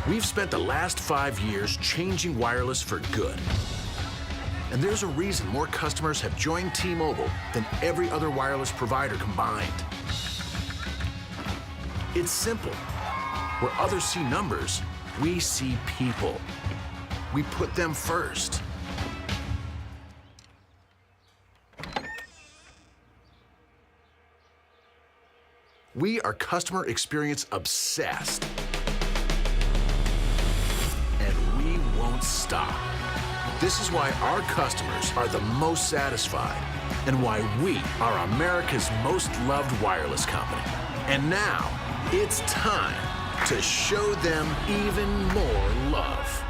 We've spent the last 5 years changing wireless for good. And there's a reason more customers have joined T-Mobile than every other wireless provider combined. It's simple. Where others see numbers, we see people. We put them first. We are customer experience obsessed. And we won't stop. This is why our customers are the most satisfied and why we are America's most loved wireless company. And now, it's time to show them even more love.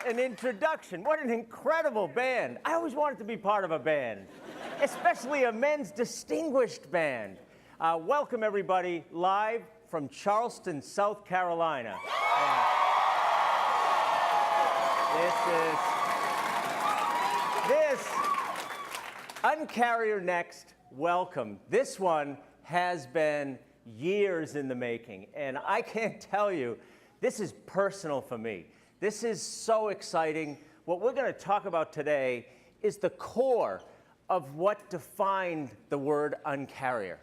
An introduction. What an incredible band. I always wanted to be part of a band, especially a men's distinguished band. Welcome, everybody, live from Charleston, South Carolina. This Uncarrier Next, welcome. This one has been years in the making, and I can't tell you, this is personal for me. This is so exciting. What we're going to talk about today is the core of what defined the word uncarrier.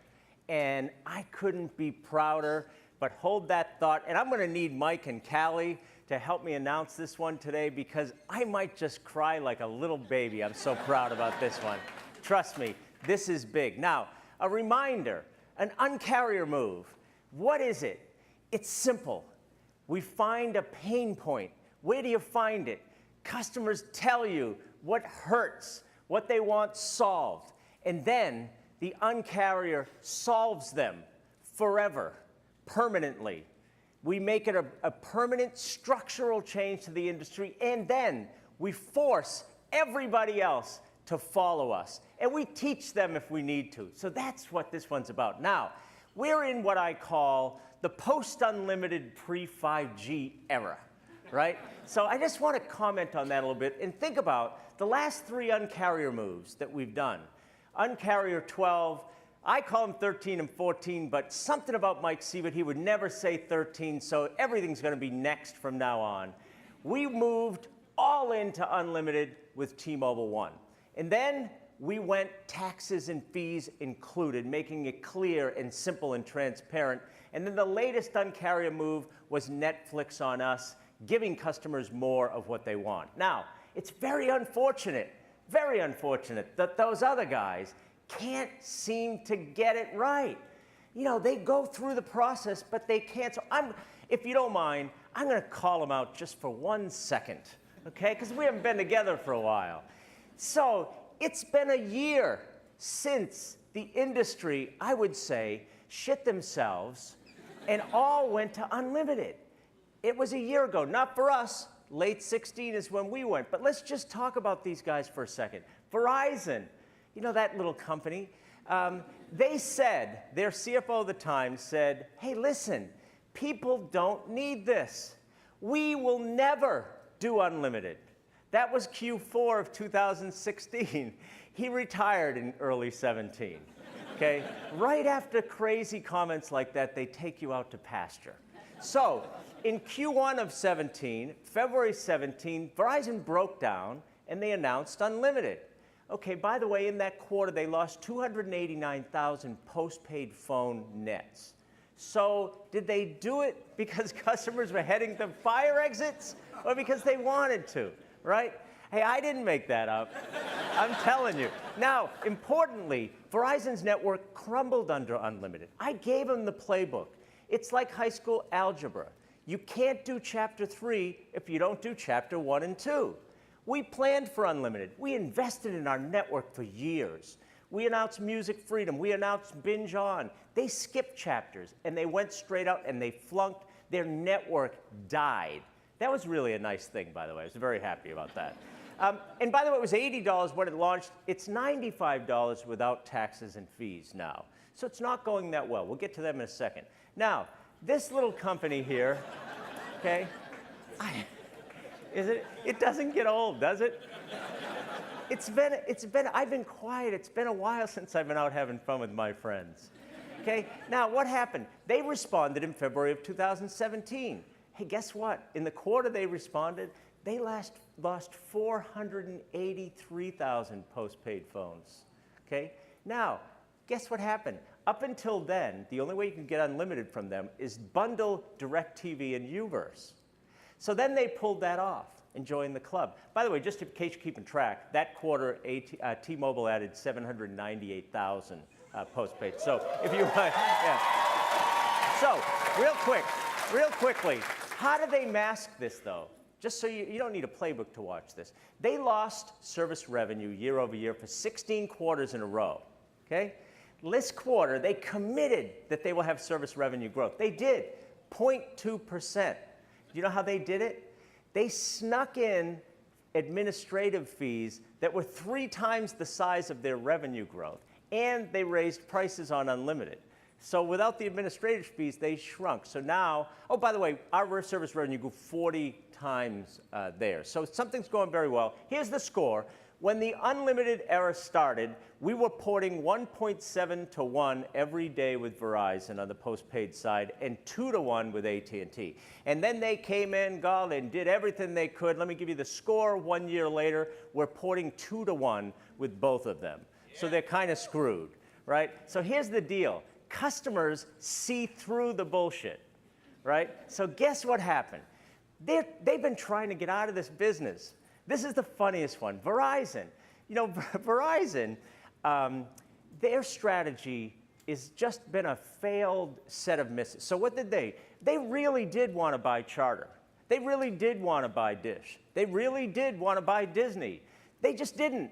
And I couldn't be prouder, but hold that thought. And I'm going to need Mike and Callie to help me announce this one today because I might just cry like a little baby. I'm so proud about this one. Trust me, this is big. Now, a reminder, an uncarrier move. What is it? It's simple. We find a pain point. Where do you find it? Customers tell you what hurts, what they want solved, and then the uncarrier solves them forever, permanently. We make it a permanent structural change to the industry, and then we force everybody else to follow us. And we teach them if we need to. So that's what this one's about. Now, we're in what I call the post-unlimited pre-5G era. Right? So I just want to comment on that a little bit and think about the last 3 uncarrier moves that we've done. Uncarrier 12, I call them 13 and 14, but something about Mike Siebert, he would never say 13, so everything's going to be next from now on. We moved all into unlimited with T-Mobile One. And then we went taxes and fees included, making it clear and simple and transparent. And then the latest uncarrier move was Netflix on Us, giving customers more of what they want. Now, it's very unfortunate that those other guys can't seem to get it right. You know, they go through the process, but they can't. So if you don't mind, I'm going to call them out just for 1 second, okay? Because we haven't been together for a while. So it's been a year since the industry, I would say, shit themselves and all went to unlimited. It was a year ago, not for us. Late 16 is when we went. But let's just talk about these guys for a second. Verizon, you know that little company? They said, their CFO at the time said, hey, listen, people don't need this. We will never do unlimited. That was Q4 of 2016. He retired in early 17. okay? Right after crazy comments like that, they take you out to pasture. So in Q1 of 17, February 17, Verizon broke down and they announced unlimited. Okay, by the way, in that quarter, they lost 289,000 postpaid phone nets. So did they do it because customers were heading to fire exits or because they wanted to, right? Hey, I didn't make that up. I'm telling you. Now, importantly, Verizon's network crumbled under unlimited. I gave them the playbook. It's like high school algebra. You can't do chapter 3 if you don't do chapter 1 and 2. We planned for unlimited. We invested in our network for years. We announced music freedom. We announced binge on. They skipped chapters, and they went straight out, and they flunked. Their network died. That was really a nice thing, by the way. I was very happy about that. And by the way, it was $80 when it launched. It's $95 without taxes and fees now. So it's not going that well. We'll get to them in a second. Now, this little company here, okay, it doesn't get old, does it? I've been quiet. It's been a while since I've been out having fun with my friends. Okay, now what happened? They responded in February of 2017. Hey, guess what? In the quarter they responded, they lost 483,000 postpaid phones. Okay, now guess what happened? Up until then, the only way you can get unlimited from them is bundle DirecTV and Uverse. So then they pulled that off and joined the club. By the way, just in case you're keeping track, that quarter T-Mobile added 798,000 postpaid. So if you, yeah. So real quickly, how do they mask this though? Just so you don't need a playbook to watch this. They lost service revenue year over year for 16 quarters in a row, okay? This quarter, they committed that they will have service revenue growth. They did, 0.2%. You know how they did it? They snuck in administrative fees that were 3 times the size of their revenue growth, and they raised prices on unlimited. So without the administrative fees, they shrunk. So now, oh, by the way, our service revenue grew 40 times there. So something's going very well. Here's the score. When the unlimited era started, we were porting 1.7 to 1 every day with Verizon on the postpaid side and 2 to 1 with AT&T. And then they came in, and did everything they could. Let me give you the score. 1 year later, we're porting 2 to 1 with both of them. Yeah. So they're kind of screwed, right? So here's the deal. Customers see through the bullshit, right? So guess what happened? They've been trying to get out of this business. This is the funniest one. Verizon. You know, Verizon, their strategy has just been a failed set of misses. So what did they? They really did want to buy Charter. They really did want to buy Dish. They really did want to buy Disney. They just didn't.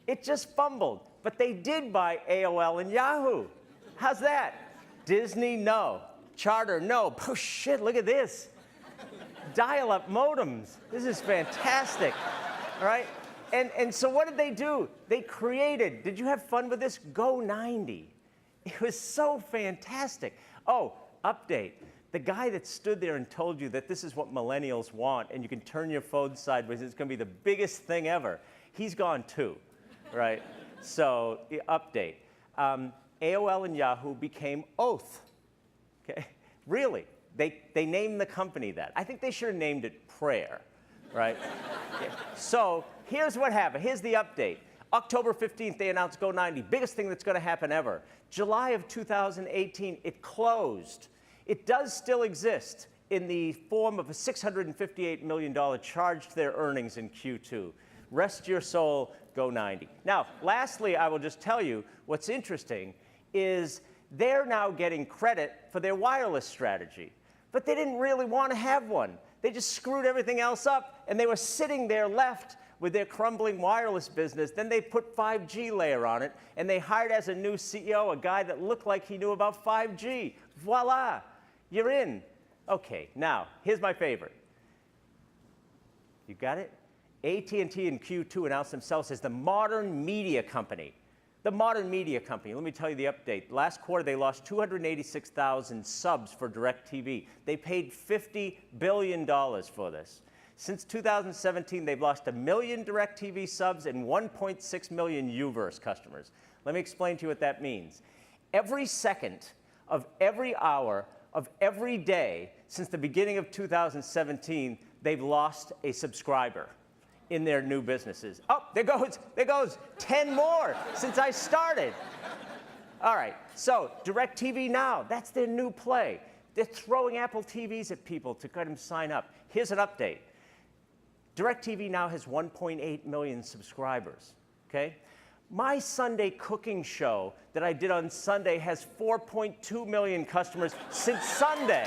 It just fumbled. But they did buy AOL and Yahoo. How's that? Disney, no. Charter, no. Oh, shit, look at this. Dial-up modems. This is fantastic, all right? And so what did they do? They created, did you have fun with this? Go 90. It was so fantastic. Oh, update. The guy that stood there and told you that this is what millennials want and you can turn your phone sideways, it's going to be the biggest thing ever, he's gone too, right? So, update. AOL and Yahoo became Oath, okay? Really. They named the company that. I think they should have named it Prayer, right? Yeah. So here's what happened. Here's the update. October 15th, they announced Go 90. Biggest thing that's going to happen ever. July of 2018, it closed. It does still exist in the form of a $658 million charge to their earnings in Q2. Rest your soul, Go 90. Now, lastly, I will just tell you what's interesting is they're now getting credit for their wireless strategy. But they didn't really want to have one. They just screwed everything else up, and they were sitting there left with their crumbling wireless business. Then they put 5G layer on it, and they hired as a new CEO a guy that looked like he knew about 5G. Voila, you're in. Okay, now, here's my favorite. You got it? AT&T in Q2 announced themselves as the modern media company. The modern media company, let me tell you the update. Last quarter, they lost 286,000 subs for DirecTV. They paid $50 billion for this. Since 2017, they've lost 1 million DirecTV subs and 1.6 million Uverse customers. Let me explain to you what that means. Every second of every hour of every day since the beginning of 2017, they've lost a subscriber in their new businesses. Oh, there goes 10 more since I started. All right, so DirecTV Now, that's their new play. They're throwing Apple TVs at people to get them sign up. Here's an update. DirecTV Now has 1.8 million subscribers, okay? My Sunday cooking show that I did on Sunday has 4.2 million customers since Sunday.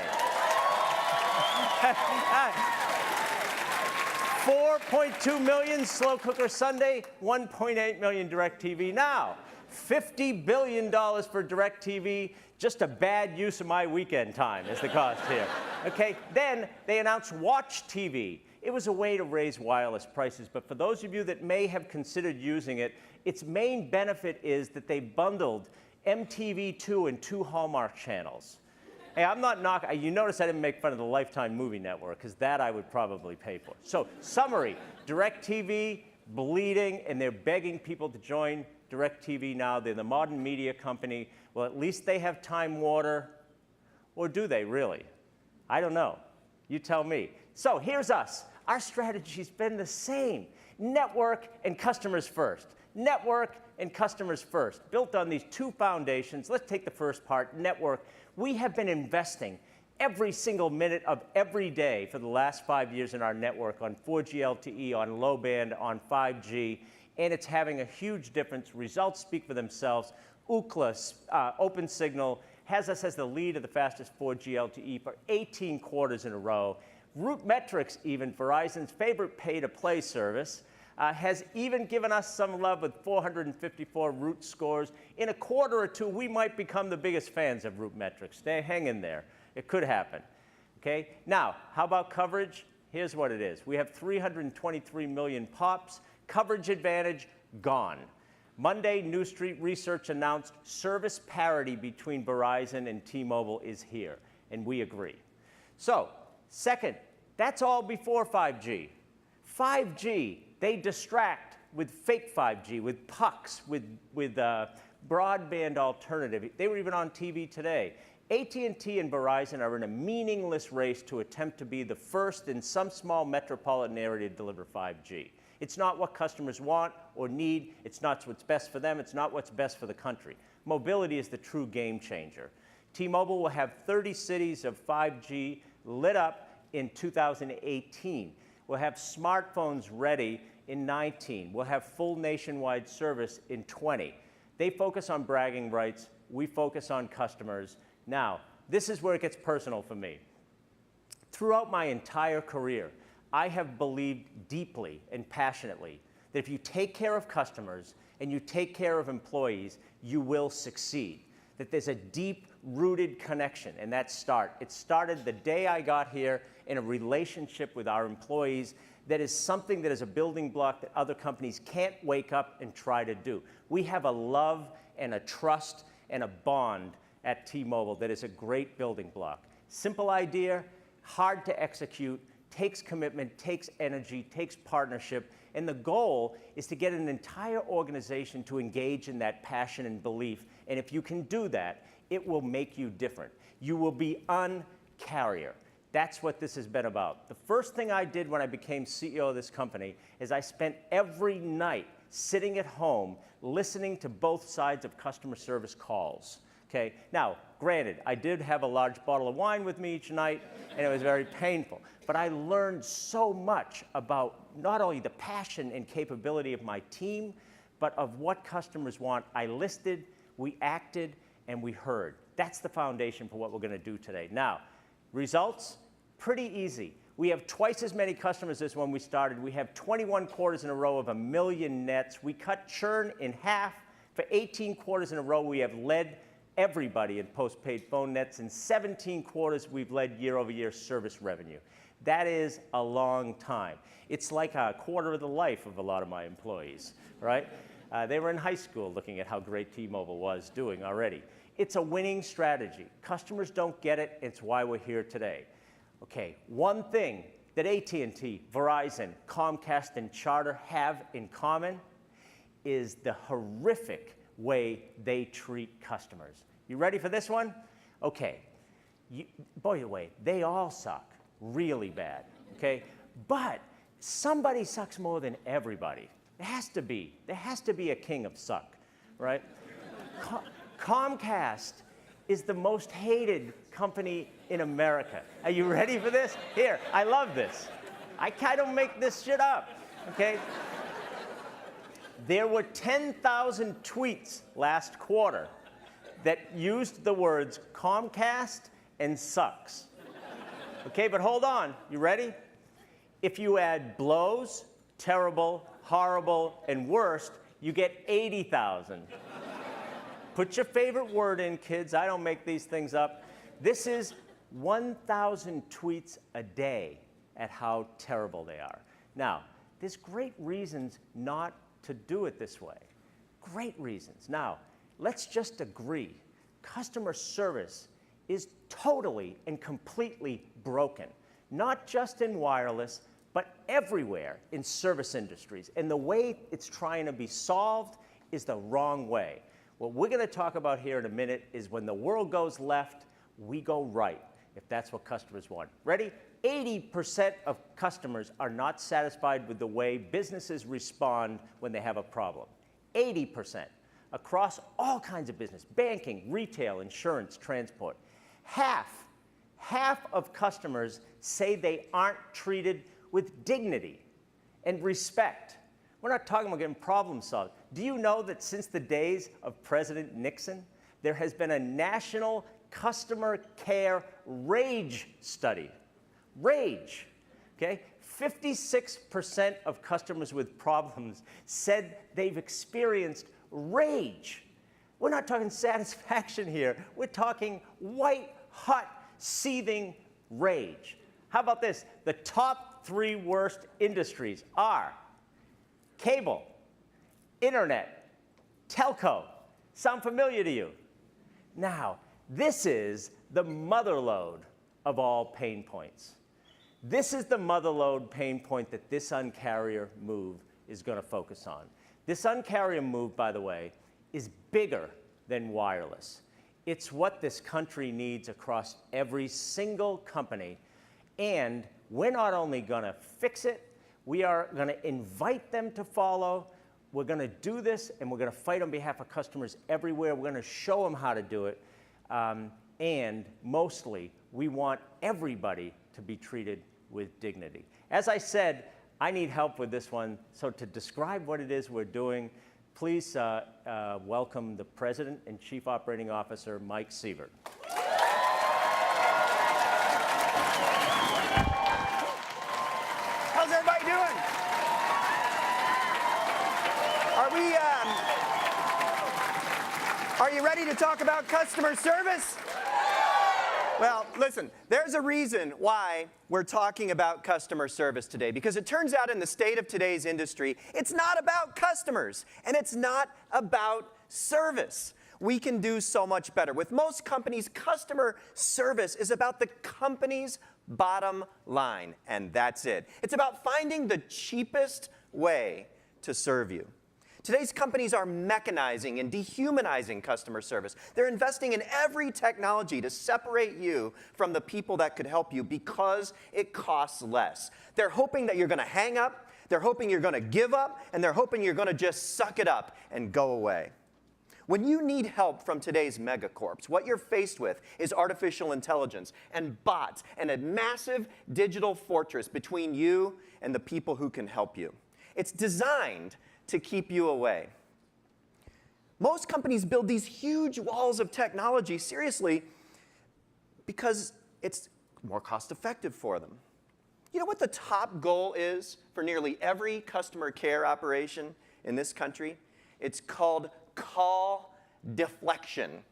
4.2 million Slow Cooker Sunday, 1.8 million DirecTV Now. $50 billion for DirecTV, just a bad use of my weekend time is the cost here. Okay, then they announced Watch TV. It was a way to raise wireless prices, but for those of you that may have considered using it, its main benefit is that they bundled MTV2 and 2 Hallmark channels. Hey, I'm not knocking, you notice I didn't make fun of the Lifetime Movie Network, because that I would probably pay for. So, summary, DirecTV, bleeding, and they're begging people to join DirecTV Now. They're the modern media company. Well, at least they have Time Warner, or do they really? I don't know. You tell me. So, here's us. Our strategy's been the same. Network and customers first. Network and customers first. Built on these two foundations. Let's take the first part, network. We have been investing every single minute of every day for the last 5 years in our network on 4G LTE, on low band, on 5G, and it's having a huge difference. Results speak for themselves. Ookla, OpenSignal, has us as the lead of the fastest 4G LTE for 18 quarters in a row. RootMetrics, even Verizon's favorite pay-to-play service, has even given us some love with 454 Root scores. In a quarter or two, we might become the biggest fans of RootMetrics. Hang in there. It could happen. Okay? Now, how about coverage? Here's what it is. We have 323 million pops. Coverage advantage, gone. Monday, New Street Research announced service parity between Verizon and T-Mobile is here, and we agree. So, second, that's all before 5G. 5G, they distract with fake 5G, with pucks, with broadband alternative. They were even on TV today. AT&T and Verizon are in a meaningless race to attempt to be the first in some small metropolitan area to deliver 5G. It's not what customers want or need. It's not what's best for them. It's not what's best for the country. Mobility is the true game changer. T-Mobile will have 30 cities of 5G lit up in 2018. We'll have smartphones ready in 19. We'll have full nationwide service in 20. They focus on bragging rights. We focus on customers. Now, this is where it gets personal for me. Throughout my entire career, I have believed deeply and passionately that if you take care of customers and you take care of employees, you will succeed. That there's a deep-rooted connection, and it started the day I got here in a relationship with our employees that is something that is a building block that other companies can't wake up and try to do. We have a love and a trust and a bond at T-Mobile that is a great building block. Simple idea, hard to execute, takes commitment, takes energy, takes partnership, and the goal is to get an entire organization to engage in that passion and belief, and if you can do that, it will make you different. You will be un-carrier. That's what this has been about. The first thing I did when I became CEO of this company is I spent every night sitting at home listening to both sides of customer service calls. Okay? Now, granted, I did have a large bottle of wine with me each night, and it was very painful. But I learned so much about not only the passion and capability of my team, but of what customers want. I listened, we acted, and we heard. That's the foundation for what we're going to do today. Now, results? Pretty easy. We have twice as many customers as when we started. We have 21 quarters in a row of 1 million nets. We cut churn in half. For 18 quarters in a row, we have led everybody in postpaid phone nets. In 17 quarters, we've led year-over-year service revenue. That is a long time. It's like a quarter of the life of a lot of my employees, right? They were in high school looking at how great T-Mobile was doing already. It's a winning strategy. Customers don't get it. It's why we're here today. Okay, one thing that AT&T, Verizon, Comcast, and Charter have in common is the horrific way they treat customers. You ready for this one? Okay. By the way, they all suck really bad, okay? But somebody sucks more than everybody. There has to be. There has to be a king of suck, right? Comcast is the most hated company in America. Are you ready for this? Here, I love this. I don't make this shit up, okay? There were 10,000 tweets last quarter that used the words Comcast and sucks. Okay, but hold on. You ready? If you add blows, terrible, horrible, and worst, you get 80,000. Put your favorite word in, kids. I don't make these things up. This is 1,000 tweets a day at how terrible they are. Now, there's great reasons not to do it this way. Great reasons. Now, let's just agree. Customer service is totally and completely broken, not just in wireless, but everywhere in service industries. And the way it's trying to be solved is the wrong way. What we're going to talk about here in a minute is when the world goes left, we go right, if that's what customers want. Ready? 80% of customers are not satisfied with the way businesses respond when they have a problem. 80%. Across all kinds of business, banking, retail, insurance, transport. Half of customers say they aren't treated with dignity and respect. We're not talking about getting problem solved. Do you know that since the days of President Nixon, there has been a national customer care rage study? Rage, okay? 56% of customers with problems said they've experienced rage. We're not talking satisfaction here. We're talking white, hot, seething rage. How about this? The top 3 worst industries are cable, internet, telco. Sound familiar to you? Now, this is the motherlode of all pain points. This is the motherlode pain point that this uncarrier move is going to focus on. This uncarrier move, by the way, is bigger than wireless. It's what this country needs across every single company. And we're not only going to fix it, we are going to invite them to follow. We're going to do this, and we're going to fight on behalf of customers everywhere. We're going to show them how to do it. And mostly, we want everybody to be treated with dignity. As I said, I need help with this one. So to describe what it is we're doing, please welcome the President and Chief Operating Officer, Mike Sievert. How's everybody doing? Are you ready to talk about customer service? Well, listen, there's a reason why we're talking about customer service today, because it turns out in the state of today's industry, it's not about customers, and it's not about service. We can do so much better. With most companies, customer service is about the company's bottom line, and that's it. It's about finding the cheapest way to serve you. Today's companies are mechanizing and dehumanizing customer service. They're investing in every technology to separate you from the people that could help you because it costs less. They're hoping that you're going to hang up, they're hoping you're going to give up, and they're hoping you're going to just suck it up and go away. When you need help from today's megacorps, what you're faced with is artificial intelligence and bots and a massive digital fortress between you and the people who can help you. It's designed to keep you away. Most companies build these huge walls of technology, seriously, because it's more cost-effective for them. You know what the top goal is for nearly every customer care operation in this country? It's called call deflection.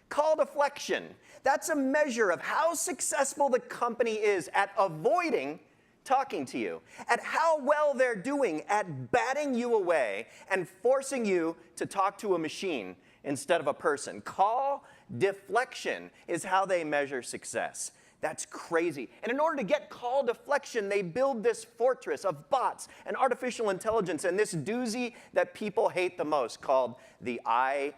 Call deflection. That's a measure of how successful the company is at avoiding talking to you, at how well they're doing at batting you away and forcing you to talk to a machine instead of a person. Call deflection is how they measure success. That's crazy. And in order to get call deflection, they build this fortress of bots and artificial intelligence and this doozy that people hate the most called the IVR.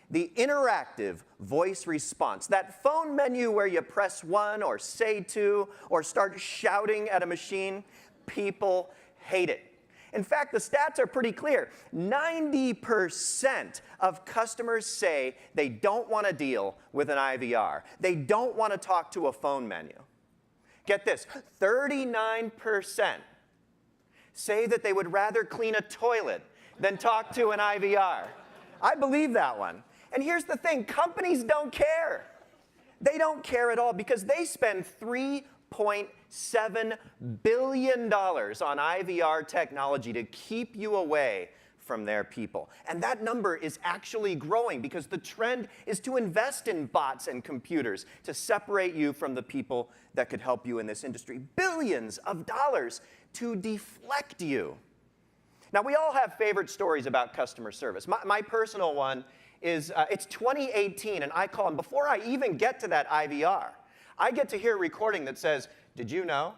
The interactive voice response, that phone menu where you press 1 or say 2 or start shouting at a machine, people hate it. In fact, the stats are pretty clear. 90% of customers say they don't want to deal with an IVR. They don't want to talk to a phone menu. Get this, 39% say that they would rather clean a toilet than talk to an IVR. I believe that one. And here's the thing, companies don't care. They don't care at all because they spend $3.7 billion on IVR technology to keep you away from their people. And that number is actually growing because the trend is to invest in bots and computers to separate you from the people that could help you in this industry. Billions of dollars to deflect you. Now, we all have favorite stories about customer service. My personal one is, it's 2018, and I call, and before I even get to that IVR, I get to hear a recording that says, did you know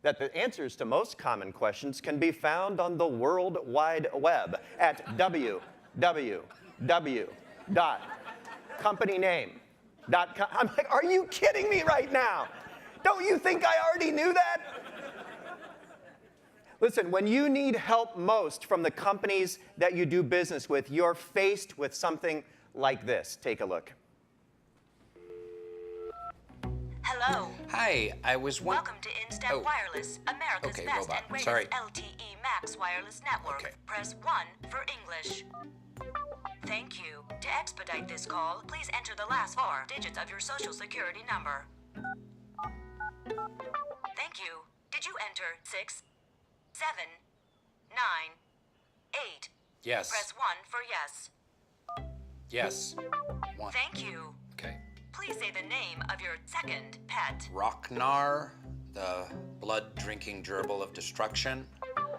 that the answers to most common questions can be found on the World Wide Web at www.companyname.com. I'm like, are you kidding me right now? Don't you think I already knew that? Listen, when you need help most from the companies that you do business with, you're faced with something like this. Take a look. Hello. Hi, I was Welcome to Instant Wireless, America's okay, best robot. and greatest Sorry. LTE Max wireless network. Okay. Press 1 for English. Thank you. To expedite this call, please enter the last 4 digits of your social security number. Thank you. Did you enter 6, 7, 9, 8? Yes. Press 1 for yes. Yes. 1. Thank you. Okay. Please say the name of your second pet. Rocknar, the blood-drinking gerbil of destruction.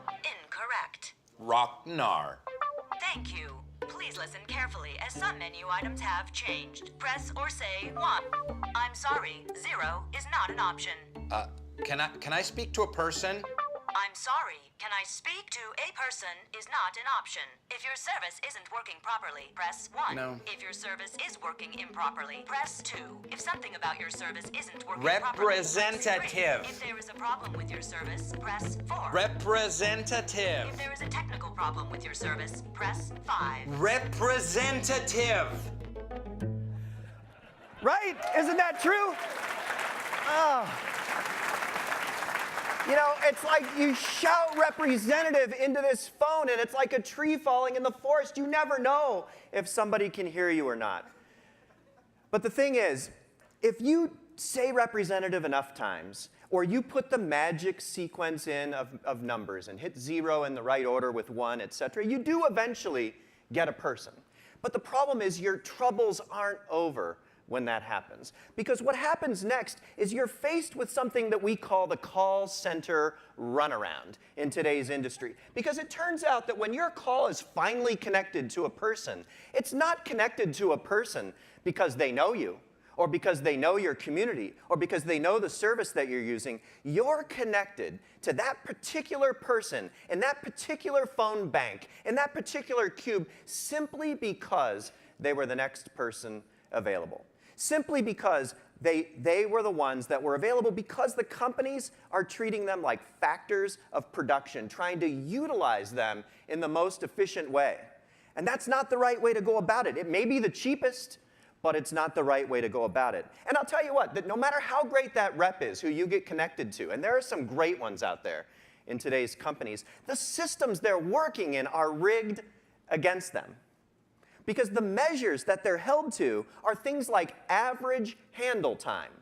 Incorrect. Rocknar. Thank you. Please listen carefully as some menu items have changed. Press or say 1. I'm sorry, 0 is not an option. Can I speak to a person? I'm sorry, can I speak to a person is not an option. If your service isn't working properly, press 1. No. If your service is working improperly, press 2. If something about your service isn't working Representative. properly, press 3. If there is a problem with your service, press 4. Representative. If there is a technical problem with your service, press 5. Representative. Right? Isn't that true? Oh. You know, it's like you shout representative into this phone and it's like a tree falling in the forest. You never know if somebody can hear you or not. But the thing is, if you say representative enough times, or you put the magic sequence in of numbers and hit 0 in the right order with 1, etc., you do eventually get a person. But the problem is your troubles aren't over when that happens. Because what happens next is you're faced with something that we call the call center runaround in today's industry. Because it turns out that when your call is finally connected to a person, it's not connected to a person because they know you, or because they know your community, or because they know the service that you're using. You're connected to that particular person in that particular phone bank, in that particular cube, simply because they were the next person available. Simply because they were the ones that were available, because the companies are treating them like factors of production, trying to utilize them in the most efficient way. And that's not the right way to go about it. It may be the cheapest, but it's not the right way to go about it. And I'll tell you what, that no matter how great that rep is who you get connected to, and there are some great ones out there in today's companies, the systems they're working in are rigged against them. Because the measures that they're held to are things like average handle time.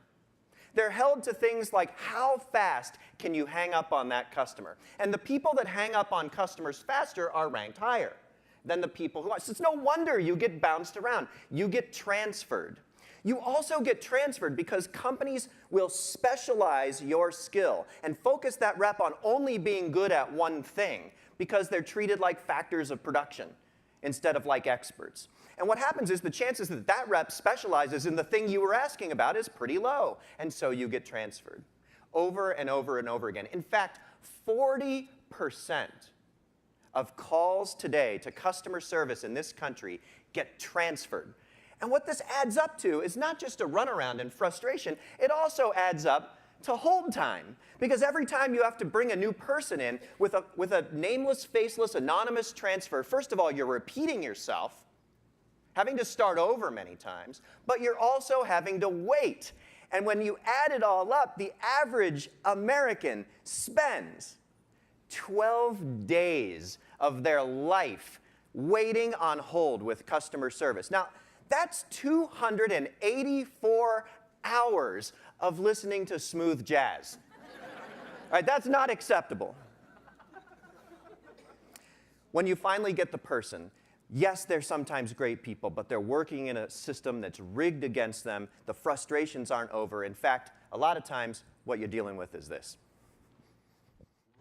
They're held to things like how fast can you hang up on that customer. And the people that hang up on customers faster are ranked higher than the people who are. So it's no wonder you get bounced around. You get transferred. You also get transferred because companies will specialize your skill and focus that rep on only being good at one thing because they're treated like factors of production instead of like experts. And what happens is the chances that that rep specializes in the thing you were asking about is pretty low, and so you get transferred over and over and over again. In fact, 40% of calls today to customer service in this country get transferred. And what this adds up to is not just a runaround and frustration, it also adds up to hold time. Because every time you have to bring a new person in with a nameless, faceless, anonymous transfer, first of all, you're repeating yourself, having to start over many times, but you're also having to wait. And when you add it all up, the average American spends 12 days of their life waiting on hold with customer service. Now, that's 284 hours of listening to smooth jazz. All right, that's not acceptable. When you finally get the person, yes, they're sometimes great people, but they're working in a system that's rigged against them. The frustrations aren't over. In fact, a lot of times, what you're dealing with is this.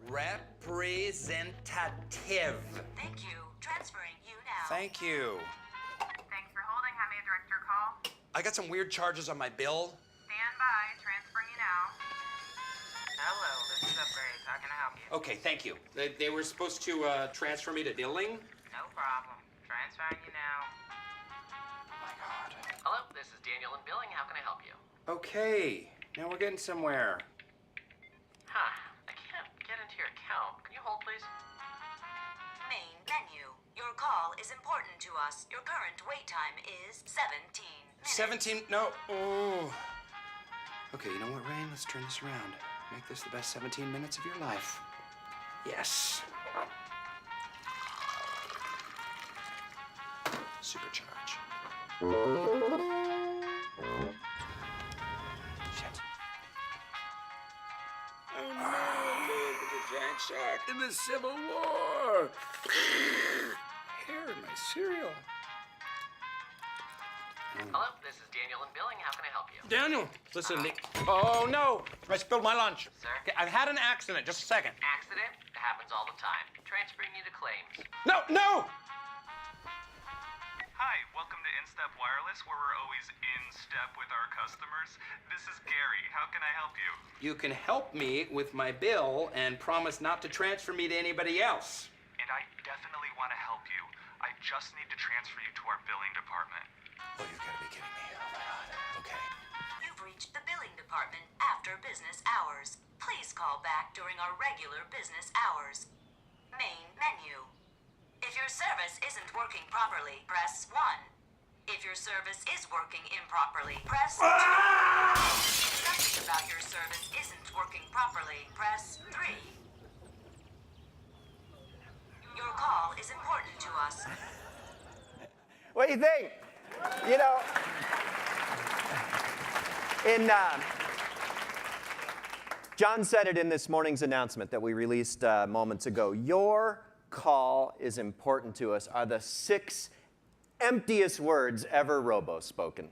Representative. Thank you. Transferring you now. Thank you. Thanks for holding. How may I direct your call? I got some weird charges on my bill. Stand by. Transferring you now. Hello, this is Upgrades. How can I help you? Okay, thank you. They were supposed to transfer me to billing. No problem. Transferring you now. Oh my God. Hello, this is Daniel in billing. How can I help you? Okay, now we're getting somewhere. Huh, I can't get into your account. Can you hold, please? Main menu. Your call is important to us. Your current wait time is 17 minutes. 17, no, oh. Okay, you know what, Rain? Let's turn this around. Make this the best 17 minutes of your life. Yes. Supercharge. Shit. Oh no, the giant shark in the Civil War. Hair in my cereal. Hello, this is Daniel in billing. How can I help you? Daniel, listen to me. Oh no, I spilled my lunch. Sir? Okay, I've had an accident. Just a second. Accident? It happens all the time. Transferring you to claims. No, no! Hi, welcome to InStep Wireless, where we're always in step with our customers. This is Gary. How can I help you? You can help me with my bill and promise not to transfer me to anybody else. And I definitely want to help you. I just need to transfer you to our billing department. Oh, you've got to be kidding me. Oh my God. Okay. You've reached the billing department after business hours. Please call back during our regular business hours. Main menu. If your service isn't working properly, press 1. If your service is working improperly, press 2. If something about your service isn't working properly, press 3. Your call is important to us. What do you think? You know, John said it in this morning's announcement that we released moments ago. Your call is important to us are the 6 emptiest words ever robo-spoken.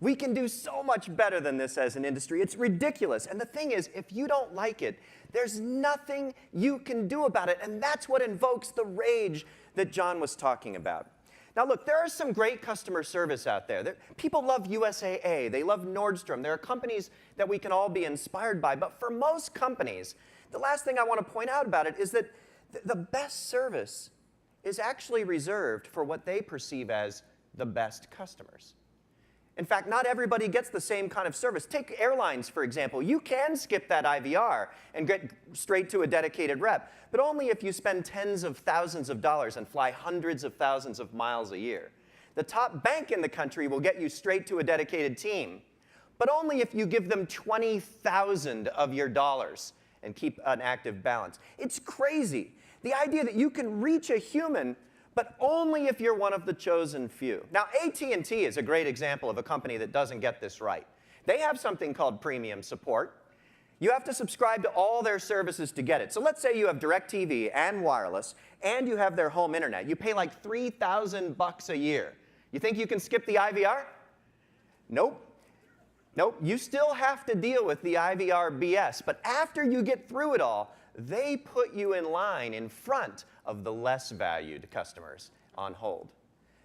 We can do so much better than this as an industry. It's ridiculous. And the thing is, if you don't like it, there's nothing you can do about it. And that's what invokes the rage that John was talking about. Now look, there are some great customer service out there. People love USAA, they love Nordstrom. There are companies that we can all be inspired by. But for most companies, the last thing I want to point out about it is that the best service is actually reserved for what they perceive as the best customers. In fact, not everybody gets the same kind of service. Take airlines, for example. You can skip that IVR and get straight to a dedicated rep, but only if you spend tens of thousands of dollars and fly hundreds of thousands of miles a year. The top bank in the country will get you straight to a dedicated team, but only if you give them 20,000 of your dollars and keep an active balance. It's crazy. The idea that you can reach a human, but only if you're one of the chosen few. Now, AT&T is a great example of a company that doesn't get this right. They have something called premium support. You have to subscribe to all their services to get it. So let's say you have DirecTV and wireless, and you have their home internet. You pay like $3,000 a year. You think you can skip the IVR? Nope. Nope, you still have to deal with the IVR BS, but after you get through it all, they put you in line in front of the less valued customers on hold.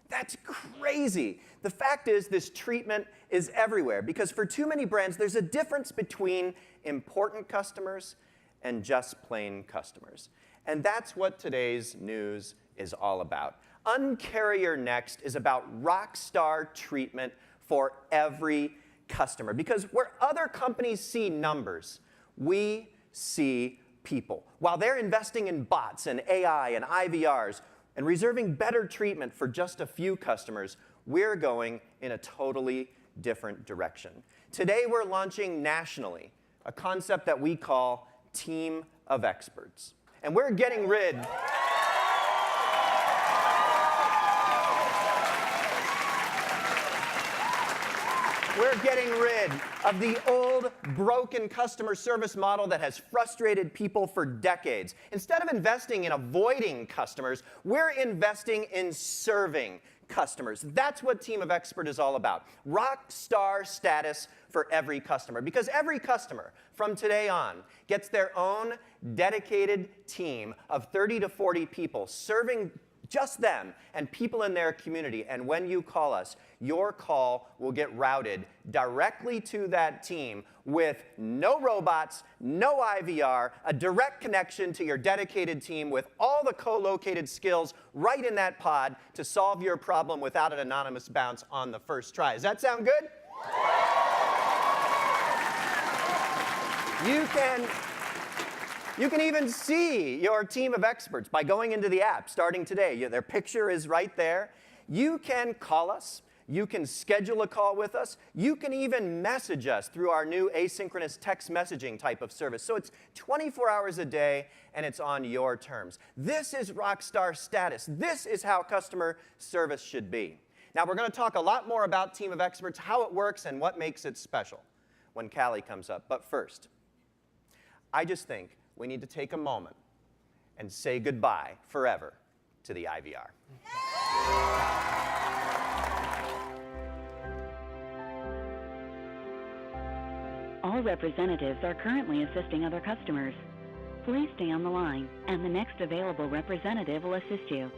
That's crazy. The fact is, this treatment is everywhere because for too many brands, there's a difference between important customers and just plain customers. And that's what today's news is all about. Uncarrier Next is about rock star treatment for every customer. Because where other companies see numbers, we see people. While they're investing in bots and AI and IVRs and reserving better treatment for just a few customers, we're going in a totally different direction. Today we're launching nationally a concept that we call Team of Experts. And we're getting rid of the old, broken customer service model that has frustrated people for decades. Instead of investing in avoiding customers, we're investing in serving customers. That's what Team of Expert is all about. Rock star status for every customer. Because every customer, from today on, gets their own dedicated team of 30 to 40 people serving just them and people in their community. And when you call us, your call will get routed directly to that team with no robots, no IVR, a direct connection to your dedicated team with all the co-located skills right in that pod to solve your problem without an anonymous bounce on the first try. Does that sound good? You can even see your team of experts by going into the app starting today. Their picture is right there. You can call us. You can schedule a call with us. You can even message us through our new asynchronous text messaging type of service. So it's 24 hours a day, and it's on your terms. This is rockstar status. This is how customer service should be. Now, we're going to talk a lot more about Team of Experts, how it works, and what makes it special when Callie comes up. But first, I just think we need to take a moment and say goodbye forever to the IVR. All representatives are currently assisting other customers. Please stay on the line, and the next available representative will assist you.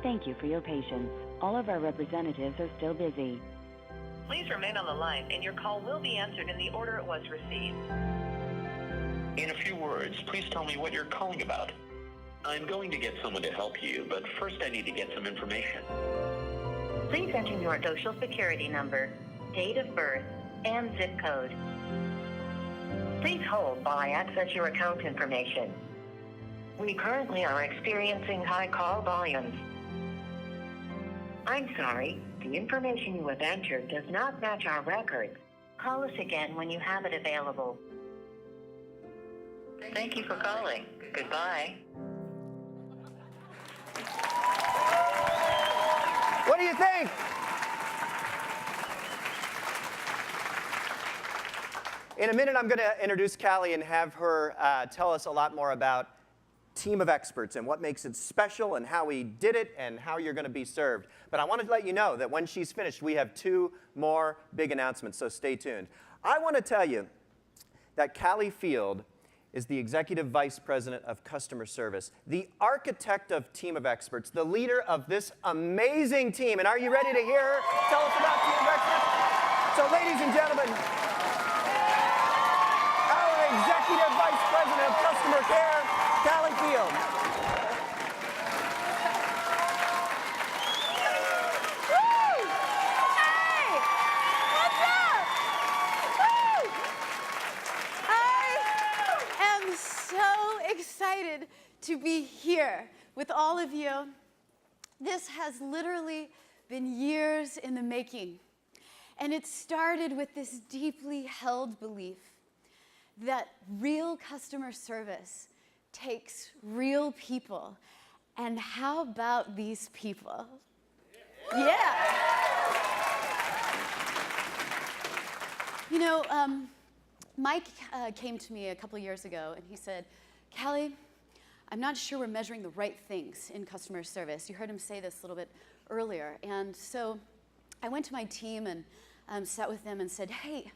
Thank you for your patience. All of our representatives are still busy. Please remain on the line, and your call will be answered in the order it was received. In a few words, please tell me what you're calling about. I'm going to get someone to help you, but first I need to get some information. Please enter your social security number, date of birth, and zip code. Please hold while I access your account information. We currently are experiencing high call volumes. I'm sorry, the information you have entered does not match our records. Call us again when you have it available. Thank you for calling. Goodbye. What do you think? In a minute, I'm going to introduce Callie and have her tell us a lot more about Team of Experts and what makes it special and how we did it and how you're going to be served. But I wanted to let you know that when she's finished, we have 2 more big announcements, so stay tuned. I want to tell you that Callie Field is the Executive Vice President of Customer Service, the architect of Team of Experts, the leader of this amazing team. And are you ready to hear her tell us about Team of Experts? So ladies and gentlemen, our Executive Vice President of Customer Care, Callie Field. Excited to be here with all of you. This has literally been years in the making. And it started with this deeply held belief that real customer service takes real people. And how about these people? Yeah. You know, Mike came to me a couple years ago and he said, Callie, I'm not sure we're measuring the right things in customer service. You heard him say this a little bit earlier. And so I went to my team and sat with them and said, hey,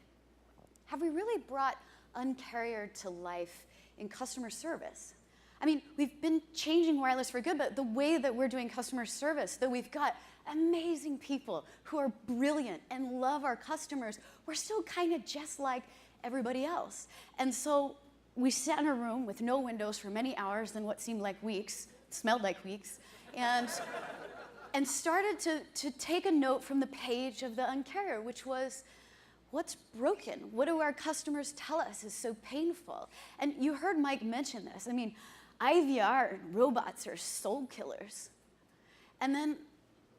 have we really brought Uncarrier to life in customer service? I mean, we've been changing wireless for good, but the way that we're doing customer service, though we've got amazing people who are brilliant and love our customers, we're still kind of just like everybody else. And so we sat in a room with no windows for many hours and what seemed like weeks, smelled like weeks, and started to take a note from the page of the uncarrier, which was, what's broken? What do our customers tell us is so painful? And you heard Mike mention this. I mean, IVR and robots are soul killers. And then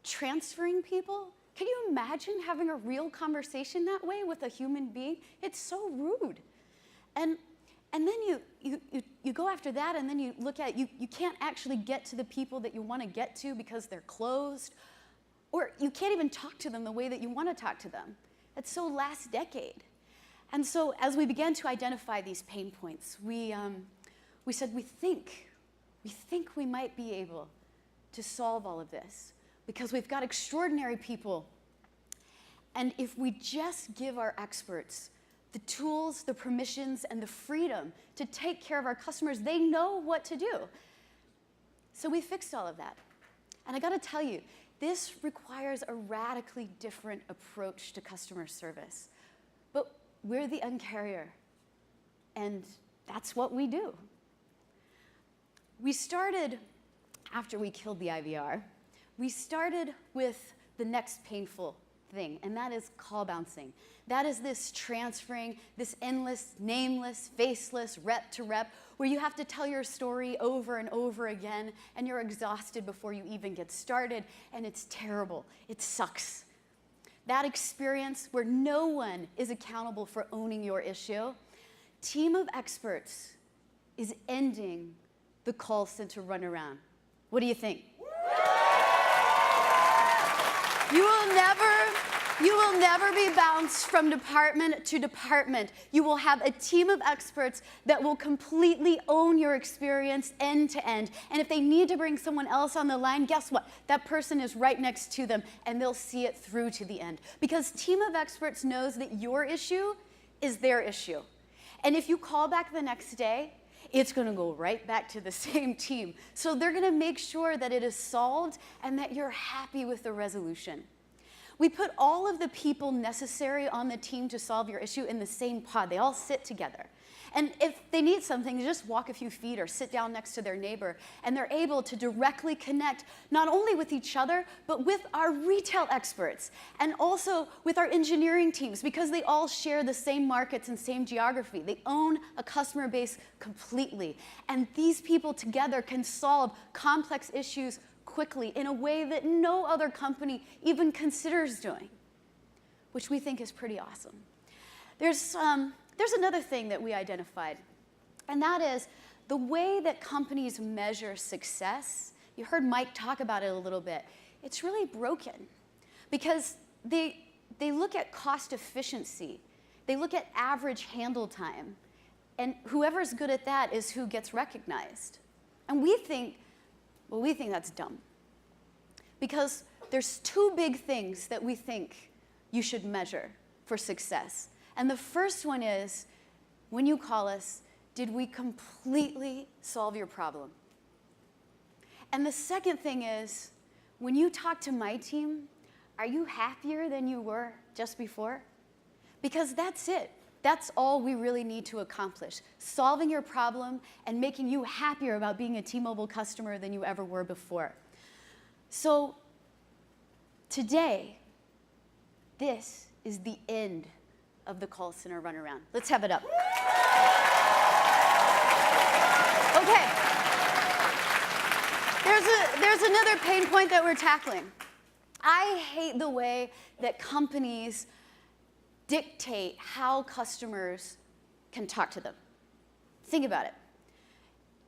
transferring people? Can you imagine having a real conversation that way with a human being? It's so rude. And then you go after that, and then you look at, you can't actually get to the people that you want to get to because they're closed, or you can't even talk to them the way that you want to talk to them. It's so last decade. And so as we began to identify these pain points, we said we think we might be able to solve all of this because we've got extraordinary people. And if we just give our experts the tools, the permissions, and the freedom to take care of our customers, they know what to do. So we fixed all of that. And I gotta tell you, this requires a radically different approach to customer service. But we're the uncarrier, and that's what we do. We started, after we killed the IVR, we started with the next painful thing, and that is call bouncing. That is this transferring, this endless, nameless, faceless, rep to rep, where you have to tell your story over and over again, and you're exhausted before you even get started, and it's terrible. It sucks. That experience where no one is accountable for owning your issue, team of experts is ending the call center runaround. What do you think? You will never be bounced from department to department. You will have a team of experts that will completely own your experience end to end. And if they need to bring someone else on the line, guess what? That person is right next to them, and they'll see it through to the end. Because team of experts knows that your issue is their issue. And if you call back the next day, it's going to go right back to the same team. So they're going to make sure that it is solved and that you're happy with the resolution. We put all of the people necessary on the team to solve your issue in the same pod. They all sit together. And if they need something, they just walk a few feet or sit down next to their neighbor, and they're able to directly connect not only with each other, but with our retail experts and also with our engineering teams, because they all share the same markets and same geography. They own a customer base completely. And these people together can solve complex issues quickly in a way that no other company even considers doing, which we think is pretty awesome. There's another thing that we identified, and that is the way that companies measure success. You heard Mike talk about it a little bit. It's really broken because they look at cost efficiency. They look at average handle time, and whoever's good at that is who gets recognized. And we think that's dumb. Because there's two big things that we think you should measure for success. And the first one is, when you call us, did we completely solve your problem? And the second thing is, when you talk to my team, are you happier than you were just before? Because that's it. That's all we really need to accomplish. Solving your problem and making you happier about being a T-Mobile customer than you ever were before. So today, this is the end of the call center runaround. Let's have it up. Okay. There's another pain point that we're tackling. I hate the way that companies dictate how customers can talk to them. Think about it.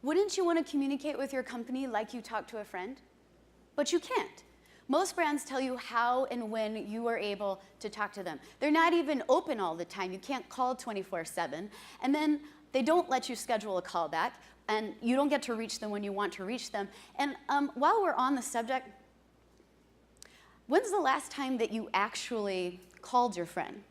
Wouldn't you want to communicate with your company like you talk to a friend? But you can't. Most brands tell you how and when you are able to talk to them. They're not even open all the time. You can't call 24/7. And then they don't let you schedule a call back, and you don't get to reach them when you want to reach them. And while we're on the subject, when's the last time that you actually called your friend?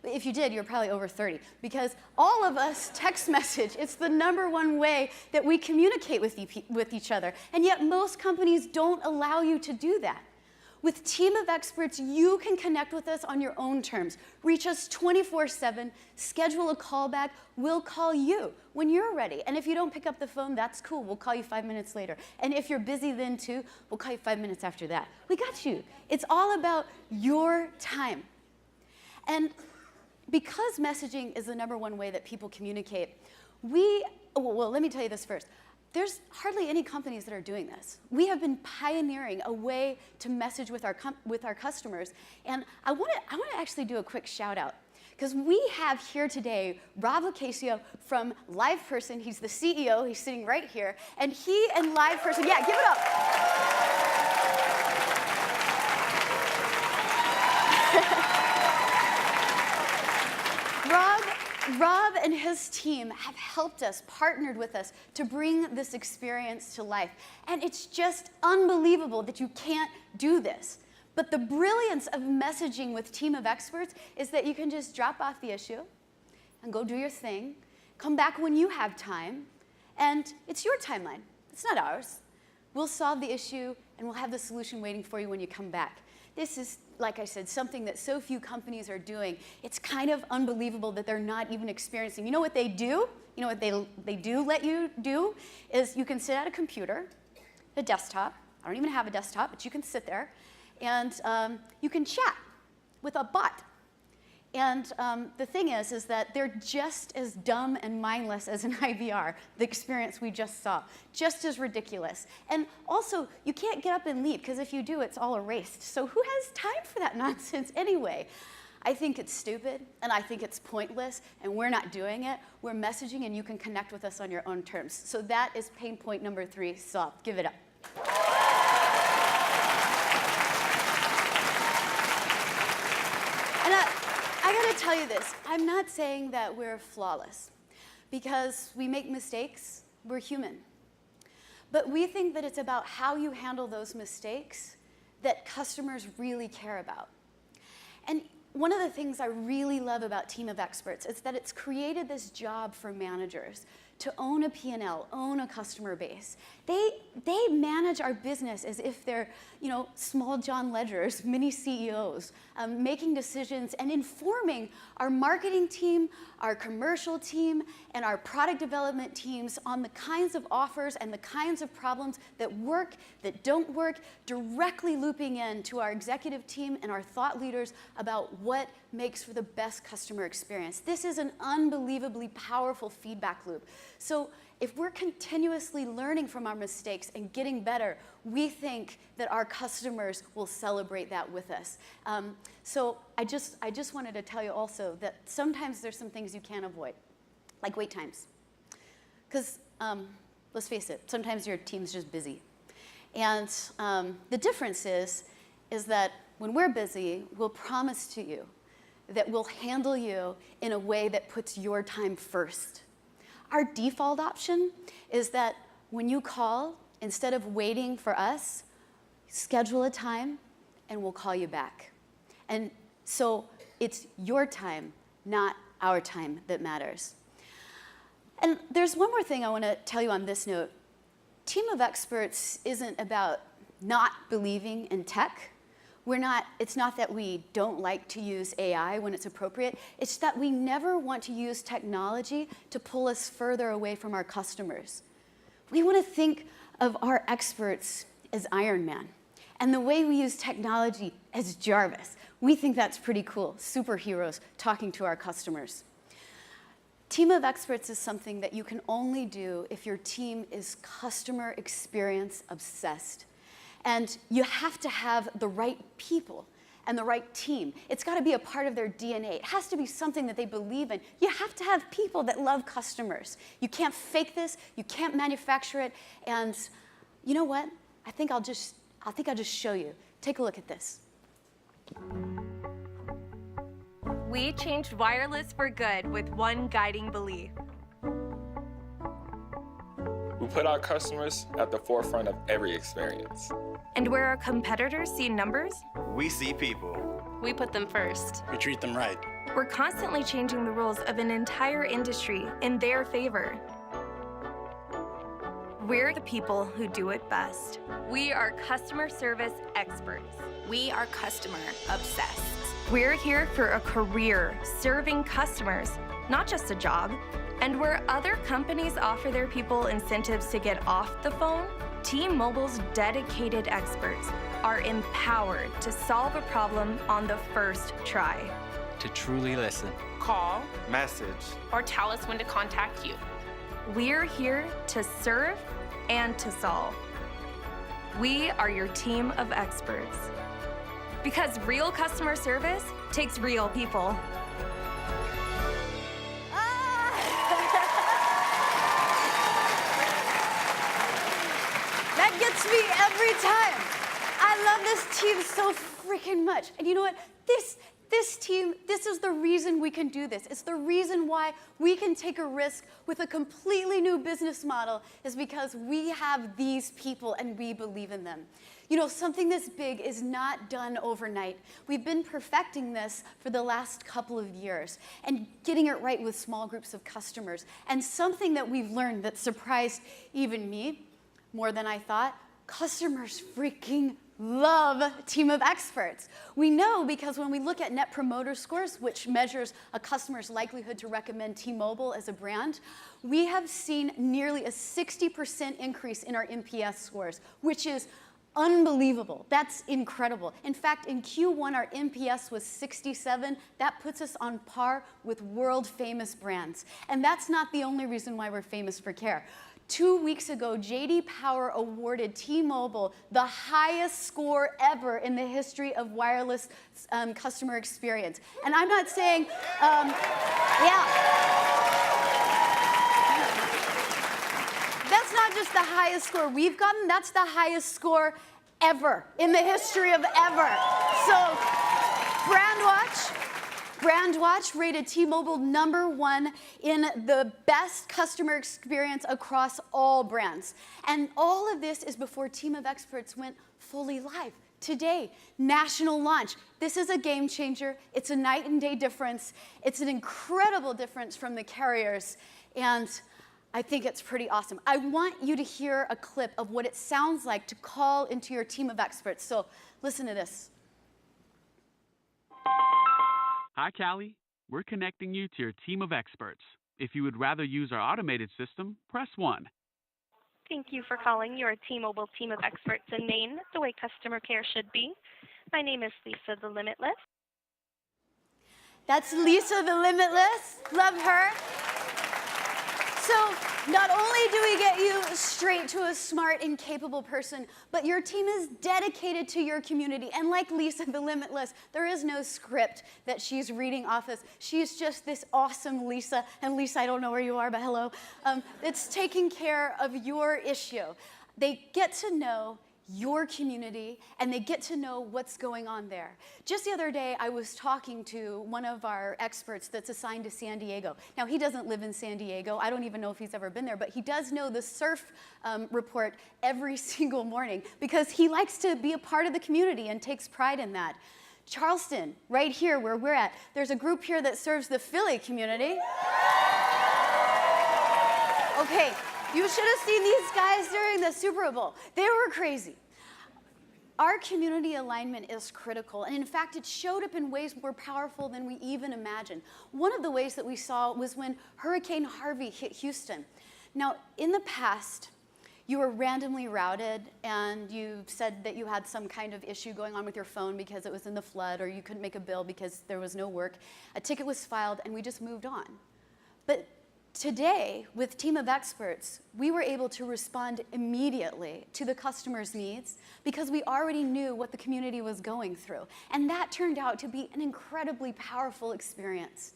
If you did, you're probably over 30, because all of us text message. It's the #1 way that we communicate with each other, and yet most companies don't allow you to do that. With Team of Experts, you can connect with us on your own terms. Reach us 24/7, schedule a callback. We'll call you when you're ready. And if you don't pick up the phone, that's cool. We'll call you 5 minutes later. And if you're busy then too, we'll call you 5 minutes after that. We got you. It's all about your time. And because messaging is the #1 way that people communicate, well, let me tell you this first. There's hardly any companies that are doing this. We have been pioneering a way to message with our customers. And I want to actually do a quick shout out, because we have here today Rob Lucasio from LivePerson. He's the CEO. He's sitting right here. And he and LivePerson, yeah, give it up. Rob and his team have helped us, partnered with us to bring this experience to life. And it's just unbelievable that you can't do this. But the brilliance of messaging with Team of Experts is that you can just drop off the issue and go do your thing, come back when you have time, and it's your timeline. It's not ours. We'll solve the issue and we'll have the solution waiting for you when you come back. This is, like I said, something that so few companies are doing. It's kind of unbelievable that they're not even experiencing. You know what they do? You know what they do let you do? Is you can sit at a computer, a desktop. I don't even have a desktop, but you can sit there, and you can chat with a bot. And the thing is that they're just as dumb and mindless as an IVR, the experience we just saw, just as ridiculous. And also, you can't get up and leave, because if you do, it's all erased. So who has time for that nonsense anyway? I think it's stupid, and I think it's pointless, and we're not doing it. We're messaging, and you can connect with us on your own terms. So that is pain point #3 solved. Give it up. I gotta tell you this, I'm not saying that we're flawless, because we make mistakes, we're human. But we think that it's about how you handle those mistakes that customers really care about. And one of the things I really love about Team of Experts is that it's created this job for managers to own a P&L, own a customer base. They manage our business as if they're, small John Ledgers, mini CEOs, making decisions and informing our marketing team, our commercial team, and our product development teams on the kinds of offers and the kinds of problems that work, that don't work, directly looping in to our executive team and our thought leaders about what makes for the best customer experience. This is an unbelievably powerful feedback loop. So if we're continuously learning from our mistakes and getting better, we think that our customers will celebrate that with us. So I just wanted to tell you also that sometimes there's some things you can't avoid, like wait times. Because let's face it, sometimes your team's just busy. And the difference is that when we're busy, we'll promise to you that we'll handle you in a way that puts your time first. Our default option is that when you call, instead of waiting for us, schedule a time and we'll call you back. And so it's your time, not our time, that matters. And there's one more thing I want to tell you on this note. Team of Experts isn't about not believing in tech. It's not that we don't like to use AI when it's appropriate. It's that we never want to use technology to pull us further away from our customers. We want to think of our experts as Iron Man, and the way we use technology as Jarvis. We think that's pretty cool, superheroes talking to our customers. Team of Experts is something that you can only do if your team is customer experience obsessed. And you have to have the right people and the right team. It's got to be a part of their DNA. It has to be something that they believe in. You have to have people that love customers. You can't fake this. You can't manufacture it. And you know what? I think I'll just show you. Take a look at this. We changed wireless for good with one guiding belief. We put our customers at the forefront of every experience. And where our competitors see numbers, we see people. We put them first. We treat them right. We're constantly changing the rules of an entire industry in their favor. We're the people who do it best. We are customer service experts. We are customer obsessed. We're here for a career serving customers, not just a job. And where other companies offer their people incentives to get off the phone, T-Mobile's dedicated experts are empowered to solve a problem on the first try. To truly listen. Call, Message. or tell us when to contact you. We're here to serve and to solve. We are your team of experts. Because real customer service takes real people. That gets me every time. I love this team so freaking much. And you know what? This team, this is the reason we can do this. It's the reason why we can take a risk with a completely new business model is because we have these people and we believe in them. You know, something this big is not done overnight. We've been perfecting this for the last couple of years and getting it right with small groups of customers. And something that we've learned that surprised even me more than I thought, customers freaking love Team of Experts. We know because when we look at Net Promoter Scores, which measures a customer's likelihood to recommend T-Mobile as a brand, we have seen nearly a 60% increase in our NPS scores, which is unbelievable. That's incredible. In fact, in Q1, our NPS was 67. That puts us on par with world-famous brands. And that's not the only reason why we're famous for care. 2 weeks ago, J.D. Power awarded T-Mobile the highest score ever in the history of wireless customer experience. And I'm not saying, yeah. That's not just the highest score we've gotten, that's the highest score ever in the history of ever. So, BrandWatch rated T-Mobile #1 in the best customer experience across all brands. And all of this is before Team of Experts went fully live. Today, national launch. This is a game changer. It's a night and day difference. It's an incredible difference from the carriers. And I think it's pretty awesome. I want you to hear a clip of what it sounds like to call into your Team of Experts. So listen to this. Hi, Callie. We're connecting you to your team of experts. If you would rather use our automated system, press 1. Thank you for calling your T-Mobile team of experts in Maine, the way customer care should be. My name is Lisa the Limitless. That's Lisa the Limitless. Love her. So not only do we get you straight to a smart and capable person, but your team is dedicated to your community. And like Lisa the Limitless, there is no script that she's reading off us. She's just this awesome Lisa. And Lisa, I don't know where you are, but hello. It's taking care of your issue. They get to know your community, and they get to know what's going on there. Just the other day, I was talking to one of our experts that's assigned to San Diego. Now, he doesn't live in San Diego. I don't even know if he's ever been there, but he does know the surf report every single morning because he likes to be a part of the community and takes pride in that. Charleston, right here where we're at, there's a group here that serves the Philly community. Okay. You should have seen these guys during the Super Bowl. They were crazy. Our community alignment is critical, and in fact, it showed up in ways more powerful than we even imagined. One of the ways that we saw was when Hurricane Harvey hit Houston. Now, in the past, you were randomly routed, and you said that you had some kind of issue going on with your phone because it was in the flood, or you couldn't make a bill because there was no work. A ticket was filed, and we just moved on. But today, with Team of Experts, we were able to respond immediately to the customer's needs because we already knew what the community was going through. And that turned out to be an incredibly powerful experience.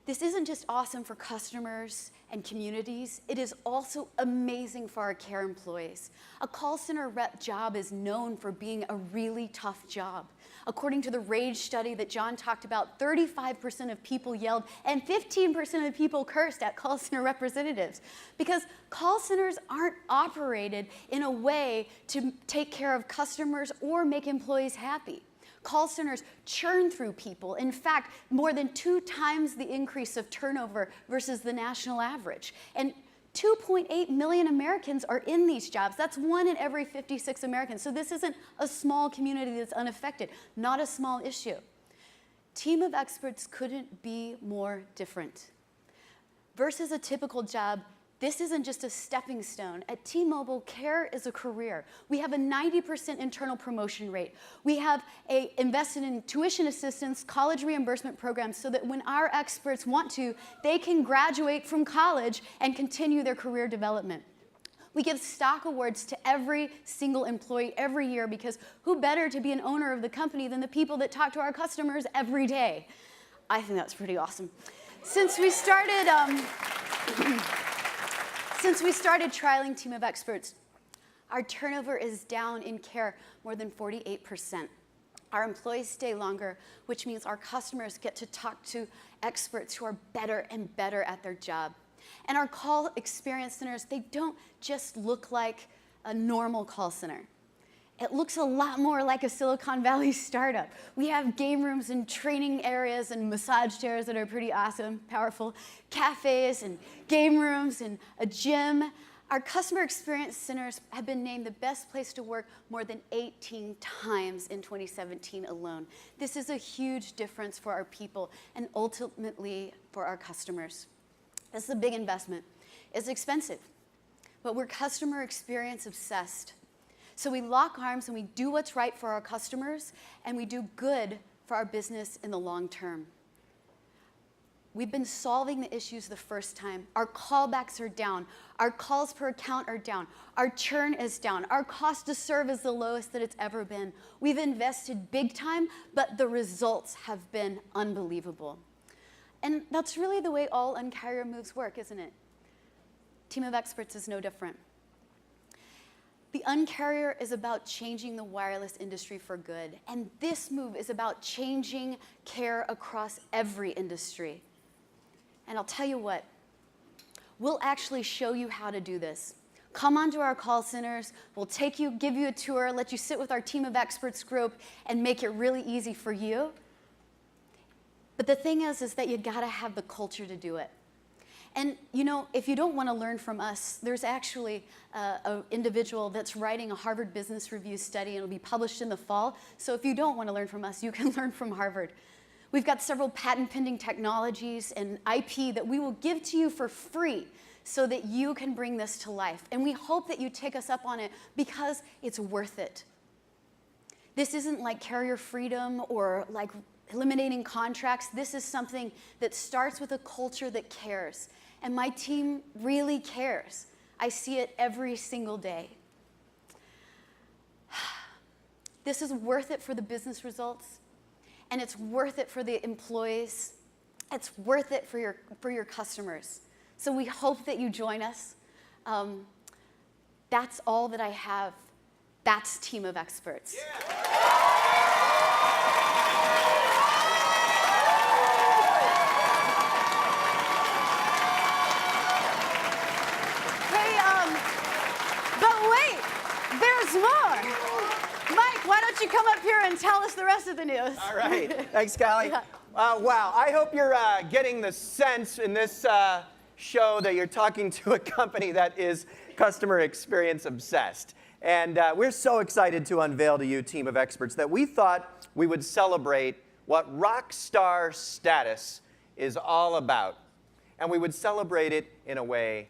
This isn't just awesome for customers and communities, it is also amazing for our care employees. A call center rep job is known for being a really tough job. According to the Rage study that John talked about, 35% of people yelled and 15% of people cursed at call center representatives because call centers aren't operated in a way to take care of customers or make employees happy. Call centers churn through people. In fact, more than 2 times the increase of turnover versus the national average. And 2.8 million Americans are in these jobs. That's 1 in every 56 Americans. So this isn't a small community that's unaffected, not a small issue. Team of experts couldn't be more different. Versus a typical job, this isn't just a stepping stone. At T-Mobile, care is a career. We have a 90% internal promotion rate. We have invested in tuition assistance, college reimbursement programs, so that when our experts want to, they can graduate from college and continue their career development. We give stock awards to every single employee every year, because who better to be an owner of the company than the people that talk to our customers every day? I think that's pretty awesome. Since we started trialing Team of Experts, our turnover is down in care more than 48%. Our employees stay longer, which means our customers get to talk to experts who are better and better at their job. And our call experience centers, they don't just look like a normal call center. It looks a lot more like a Silicon Valley startup. We have game rooms and training areas and massage chairs that are pretty awesome, powerful, cafes and game rooms and a gym. Our customer experience centers have been named the best place to work more than 18 times in 2017 alone. This is a huge difference for our people and ultimately for our customers. This is a big investment. It's expensive, but we're customer experience obsessed. So we lock arms and we do what's right for our customers, and we do good for our business in the long term. We've been solving the issues the first time. Our callbacks are down. Our calls per account are down. Our churn is down. Our cost to serve is the lowest that it's ever been. We've invested big time, but the results have been unbelievable. And that's really the way all Un-carrier moves work, isn't it? Team of Experts is no different. The Un-carrier is about changing the wireless industry for good, and this move is about changing care across every industry. And I'll tell you what, we'll actually show you how to do this. Come onto our call centers, we'll give you a tour, let you sit with our Team of Experts group, and make it really easy for you. But the thing is that you gotta have the culture to do it. And you know, if you don't want to learn from us, there's actually an individual that's writing a Harvard Business Review study, and it'll be published in the fall. So if you don't want to learn from us, you can learn from Harvard. We've got several patent-pending technologies and IP that we will give to you for free so that you can bring this to life. And we hope that you take us up on it because it's worth it. This isn't like carrier freedom or like eliminating contracts. This is something that starts with a culture that cares. And my team really cares. I see it every single day. This is worth it for the business results, and it's worth it for the employees. It's worth it for your customers. So we hope that you join us. That's all that I have. That's Team of Experts. Yeah. More. Mike, why don't you come up here and tell us the rest of the news? All right. Thanks, Callie. Wow. I hope you're getting the sense in this show that you're talking to a company that is customer experience obsessed. And we're so excited to unveil to you, Team of Experts, that we thought we would celebrate what rock star status is all about. And we would celebrate it in a way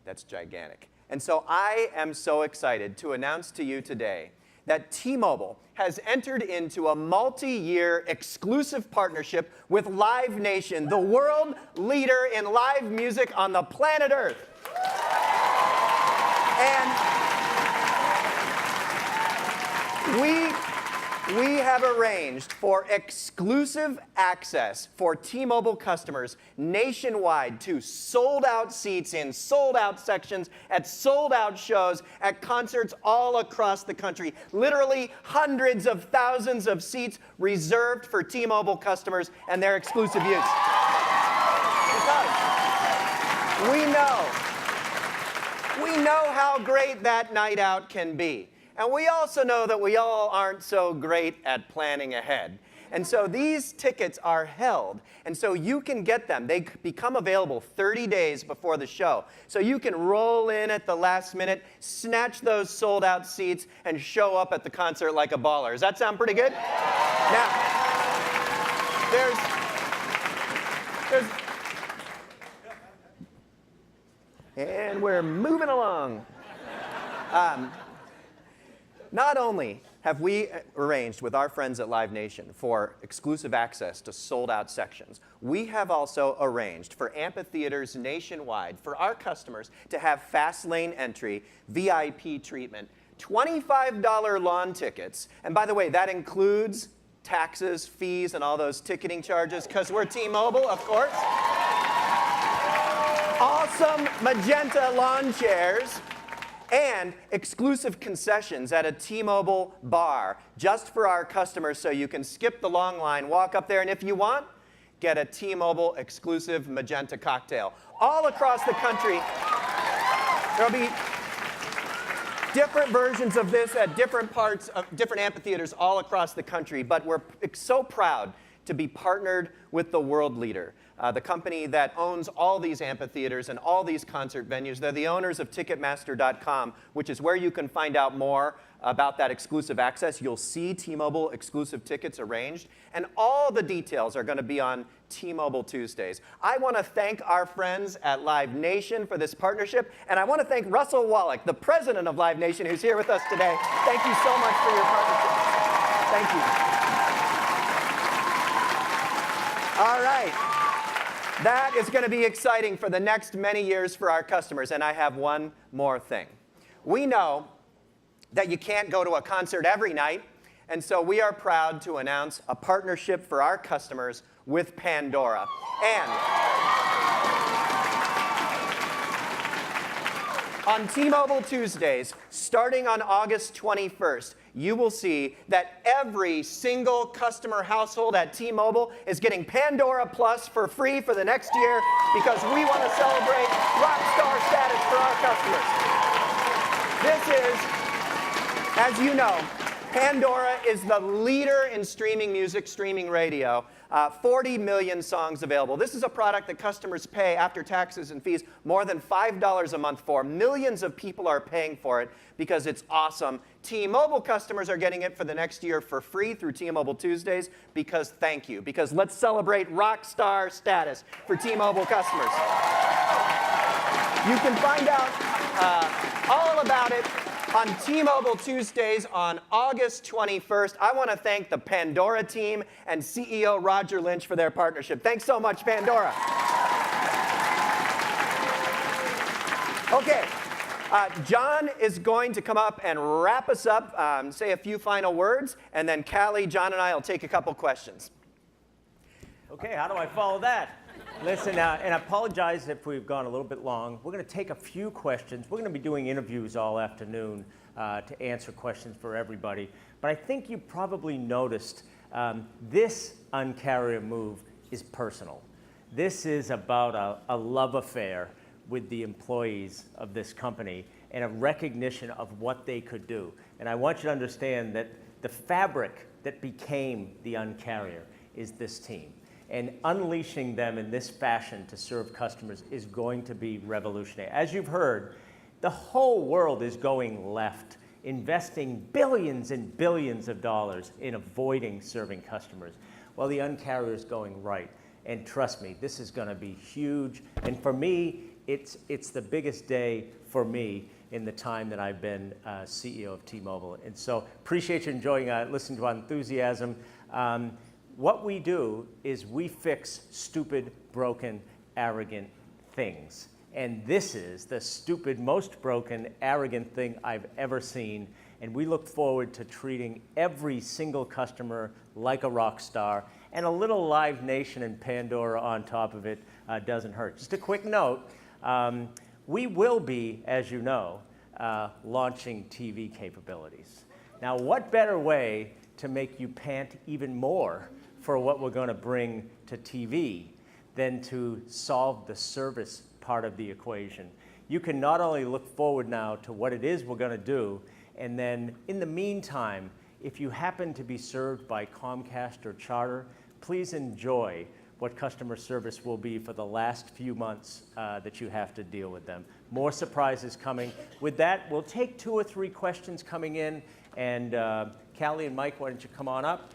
that's gigantic. And so I am so excited to announce to you today that T-Mobile has entered into a multi-year exclusive partnership with Live Nation, the world leader in live music on the planet Earth. And we have arranged for exclusive access for T-Mobile customers nationwide to sold-out seats in sold-out sections, at sold-out shows, at concerts all across the country. Literally hundreds of thousands of seats reserved for T-Mobile customers and their exclusive use. Because we know how great that night out can be. And we also know that we all aren't so great at planning ahead. And so these tickets are held. And so you can get them. They become available 30 days before the show. So you can roll in at the last minute, snatch those sold out seats, and show up at the concert like a baller. Does that sound pretty good? Now, and we're moving along. Not only have we arranged with our friends at Live Nation for exclusive access to sold-out sections, we have also arranged for amphitheaters nationwide for our customers to have fast lane entry, VIP treatment, $25 lawn tickets, and by the way, that includes taxes, fees, and all those ticketing charges, because we're T-Mobile, of course. Awesome magenta lawn chairs, and exclusive concessions at a T-Mobile bar just for our customers, so you can skip the long line, walk up there, and if you want, get a T-Mobile exclusive magenta cocktail. All across the country, there'll be different versions of this at different parts of different amphitheaters all across the country, but we're so proud to be partnered with the world leader, the company that owns all these amphitheaters and all these concert venues. They're the owners of Ticketmaster.com, which is where you can find out more about that exclusive access. You'll see T-Mobile exclusive tickets arranged, and all the details are going to be on T-Mobile Tuesdays. I want to thank our friends at Live Nation for this partnership, and I want to thank Russell Wallach, the president of Live Nation, who's here with us today. Thank you so much for your partnership. Thank you. All right. That is going to be exciting for the next many years for our customers. And I have one more thing. We know that you can't go to a concert every night. And so we are proud to announce a partnership for our customers with Pandora. And on T-Mobile Tuesdays, starting on August 21st, you will see that every single customer household at T-Mobile is getting Pandora Plus for free for the next year, because we want to celebrate rock star status for our customers. This is, as you know, Pandora is the leader in streaming music, streaming radio. 40 million songs available. This is a product that customers pay after taxes and fees more than $5 a month for. Millions of people are paying for it because it's awesome. T-Mobile customers are getting it for the next year for free through T-Mobile Tuesdays because thank you. Because let's celebrate rock star status for T-Mobile customers. You can find out all about it on T-Mobile Tuesdays on August 21st. I want to thank the Pandora team and CEO Roger Lynch for their partnership. Thanks so much, Pandora. Okay, John is going to come up and wrap us up, say a few final words, and then Callie, John, and I will take a couple questions. Okay, how do I follow that? Listen, and I apologize if we've gone a little bit long. We're going to take a few questions. We're going to be doing interviews all afternoon to answer questions for everybody. But I think you probably noticed this Un-carrier move is personal. This is about a love affair with the employees of this company and a recognition of what they could do. And I want you to understand that the fabric that became the Un-carrier is this team. And unleashing them in this fashion to serve customers is going to be revolutionary. As you've heard, the whole world is going left, investing billions and billions of dollars in avoiding serving customers, while the Un-carrier is going right. And trust me, this is going to be huge. And for me, it's the biggest day for me in the time that I've been CEO of T-Mobile. And so appreciate you enjoying listening to our enthusiasm. What we do is we fix stupid, broken, arrogant things. And this is the stupid, most broken, arrogant thing I've ever seen. And we look forward to treating every single customer like a rock star. And a little Live Nation and Pandora on top of it doesn't hurt. Just a quick note, we will be, as you know, launching TV capabilities. Now, what better way to make you pant even more for what we're going to bring to TV than to solve the service part of the equation. You can not only look forward now to what it is we're going to do, and then in the meantime, if you happen to be served by Comcast or Charter, please enjoy what customer service will be for the last few months that you have to deal with them. More surprises coming. With that, we'll take 2 or 3 questions coming in, and Callie and Mike, why don't you come on up?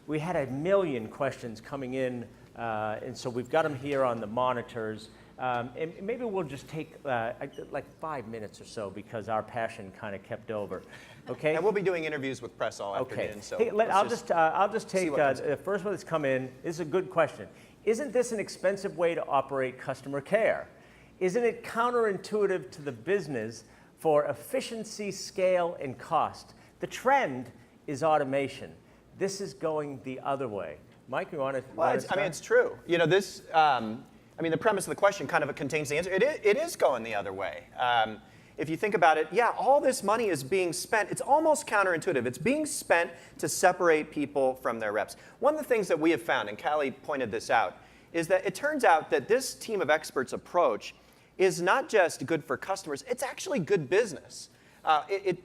We had 1 million questions coming in, and so we've got them here on the monitors. And maybe we'll just take like 5 minutes or so because our passion kind of kept over. Okay. And we'll be doing interviews with press all afternoon. Okay. So hey, I'll just take the first one that's come in. This is a good question. Isn't this an expensive way to operate customer care? Isn't it counterintuitive to the business for efficiency, scale, and cost? The trend is automation. This is going the other way. Mike, you want to? Well, I mean, it's true. You know, this. I mean, the premise of the question kind of contains the answer. It is going the other way. If you think about it, yeah, all this money is being spent. It's almost counterintuitive. It's being spent to separate people from their reps. One of the things that we have found, and Callie pointed this out, is that it turns out that this team of experts approach is not just good for customers, it's actually good business.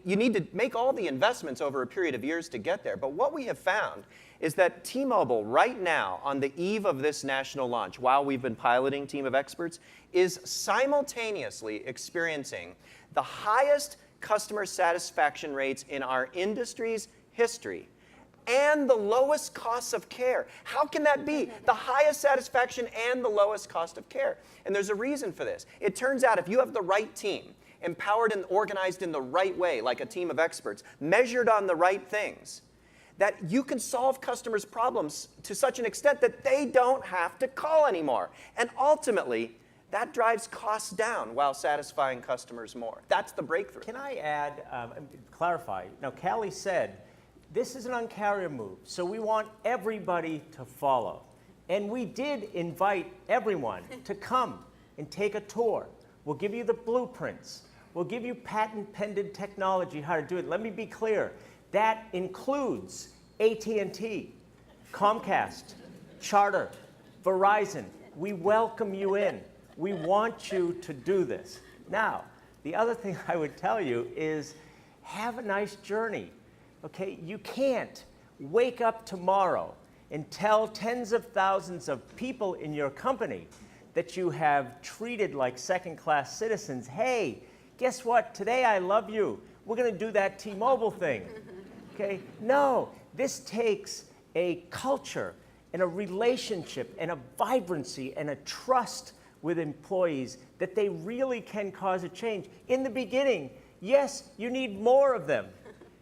You need to make all the investments over a period of years to get there. But what we have found is that T-Mobile right now, on the eve of this national launch, while we've been piloting Team of Experts, is simultaneously experiencing the highest customer satisfaction rates in our industry's history and the lowest costs of care. How can that be? The highest satisfaction and the lowest cost of care. And there's a reason for this. It turns out if you have the right team, empowered and organized in the right way, like a team of experts, measured on the right things, that you can solve customers' problems to such an extent that they don't have to call anymore. And ultimately, that drives costs down while satisfying customers more. That's the breakthrough. Can I add, clarify? Now, Callie said, this is an Un-carrier move, so we want everybody to follow. And we did invite everyone to come and take a tour. We'll give you the blueprints. We'll give you patent-pending technology, how to do it. Let me be clear. That includes AT&T, Comcast, Charter, Verizon. We welcome you in. We want you to do this. Now, the other thing I would tell you is have a nice journey. Okay, you can't wake up tomorrow and tell tens of thousands of people in your company that you have treated like second-class citizens. Hey, guess what? Today I love you. We're going to do that T-Mobile thing. Okay? No, this takes a culture and a relationship and a vibrancy and a trust with employees that they really can cause a change. In the beginning, yes, you need more of them.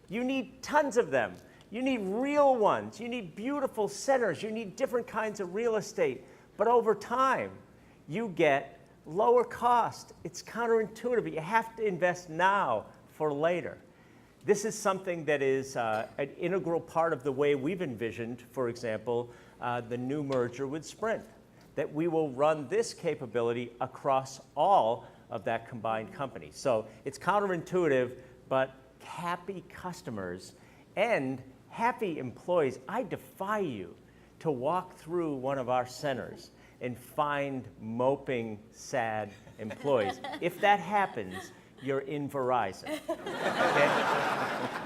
You need tons of them. You need real ones. You need beautiful centers. You need different kinds of real estate. But over time, you get lower cost. It's counterintuitive. You have to invest now for later. This is something that is an integral part of the way we've envisioned, for example, the new merger with Sprint, that we will run this capability across all of that combined company. So it's counterintuitive, but happy customers and happy employees. I defy you to walk through one of our centers and find moping, sad employees. If that happens, you're in Verizon.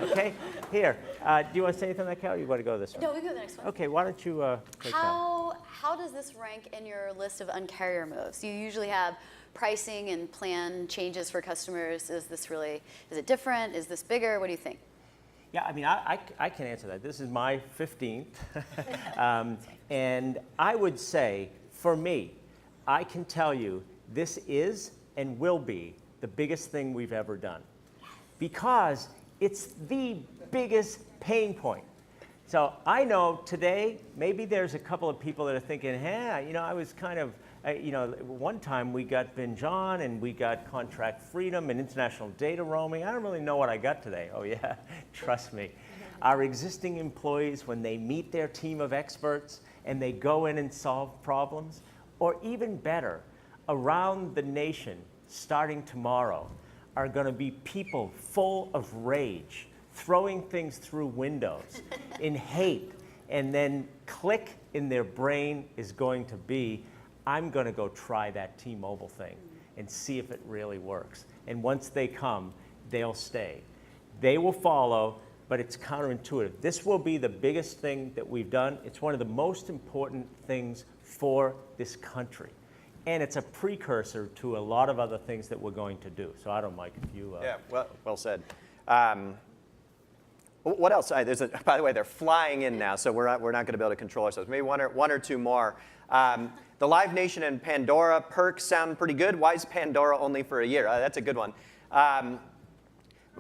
Okay? Okay? Here, do you want to say anything on that, Cal, or you want to go this one? No, we go to the next one. Okay, why don't you take that? How does this rank in your list of Un-carrier moves? You usually have pricing and plan changes for customers. Is it different? Is this bigger? What do you think? Yeah, I mean, I can answer that. This is my 15th. And I would say, for me, I can tell you this is and will be the biggest thing we've ever done. Because it's the biggest pain point. So I know today, maybe there's a couple of people that are thinking, hey, I was kind of, one time we got Binge-On and we got contract freedom and international data roaming. I don't really know what I got today. Oh yeah, trust me. Our existing employees, when they meet their team of experts and they go in and solve problems, or even better, around the nation, starting tomorrow, are going to be people full of rage, throwing things through windows in hate, and then click in their brain is going to be, I'm going to go try that T-Mobile thing and see if it really works. And once they come, they'll stay. They will follow but it's counterintuitive. This will be the biggest thing that we've done. It's one of the most important things for this country. And it's a precursor to a lot of other things that we're going to do. So I don't know, Mike, if you... Yeah, well said. What else? By the way, they're flying in now, so we're not going to be able to control ourselves. Maybe one or two more. The Live Nation and Pandora perks sound pretty good. Why is Pandora only for a year? That's a good one.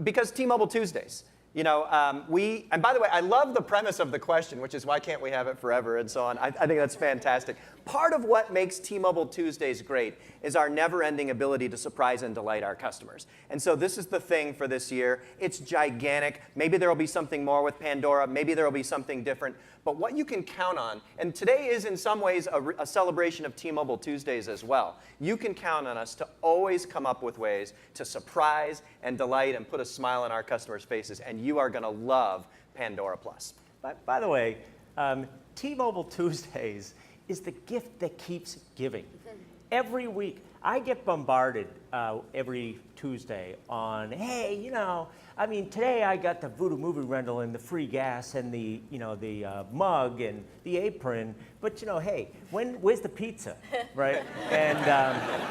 Because T-Mobile Tuesdays. You know, and by the way, I love the premise of the question, which is why can't we have it forever and so on. I think that's fantastic. Part of what makes T-Mobile Tuesdays great is our never-ending ability to surprise and delight our customers. And so this is the thing for this year. It's gigantic. Maybe there will be something more with Pandora. Maybe there will be something different. But what you can count on, and today is in some ways a celebration of T-Mobile Tuesdays as well. You can count on us to always come up with ways to surprise and delight and put a smile on our customers' faces, and you are going to love Pandora Plus. By the way, T-Mobile Tuesdays is the gift that keeps giving. Every week, I get bombarded every Tuesday on, hey, you know, I mean, today I got the Voodoo movie rental and the free gas and the, you know, the mug and the apron, but you know, hey, where's the pizza, right? And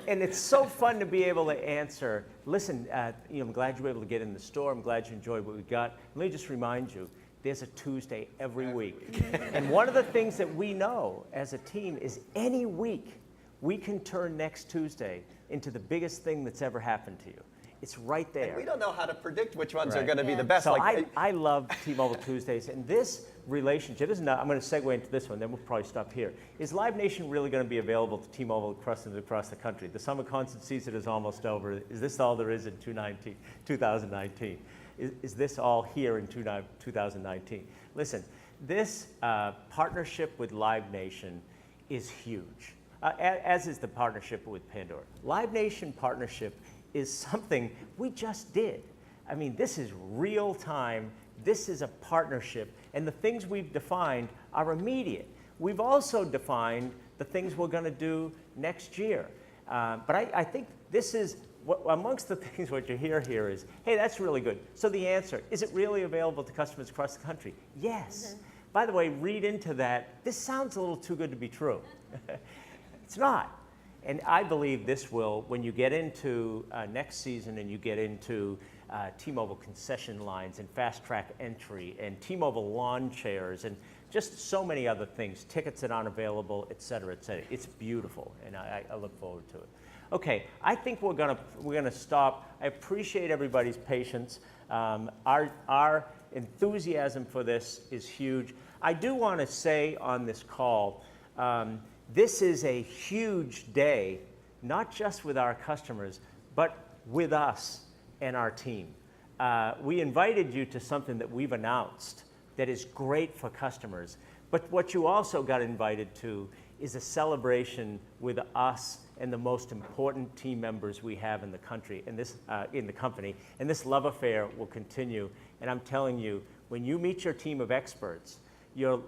it's so fun to be able to answer. Listen, you know, I'm glad you were able to get in the store. I'm glad you enjoyed what we got. Let me just remind you, there's a Tuesday every week. And one of the things that we know as a team is any week we can turn next Tuesday into the biggest thing that's ever happened to you. It's right there. And we don't know how to predict which ones are going to be the best. So I love T-Mobile Tuesdays, and this relationship, I'm going to segue into this one, then we'll probably stop here. Is Live Nation really going to be available to T-Mobile across the country? The summer concert season is almost over. Is this all there is in 2019? Is this all here in 2019? Listen, this partnership with Live Nation is huge, as is the partnership with Pandora. Live Nation partnership is something we just did. I mean, this is real time. This is a partnership, and the things we've defined are immediate. We've also defined the things we're going to do next year. But I think this is, amongst the things what you hear here is, hey, that's really good. So the answer, is it really available to customers across the country? Yes. By the way, read into that, this sounds a little too good to be true. It's not. And I believe this will, when you get into next season and you get into T-Mobile concession lines and fast track entry and T-Mobile lawn chairs and just so many other things, tickets that aren't available, et cetera, et cetera. It's beautiful, and I look forward to it. Okay, I think we're gonna stop. I appreciate everybody's patience. Our enthusiasm for this is huge. I do want to say on this call, this is a huge day, not just with our customers, but with us and our team. We invited you to something that we've announced that is great for customers, but what you also got invited to is a celebration with us and the most important team members we have in the country, and this in the company, and this love affair will continue. And I'm telling you, when you meet your team of experts, you're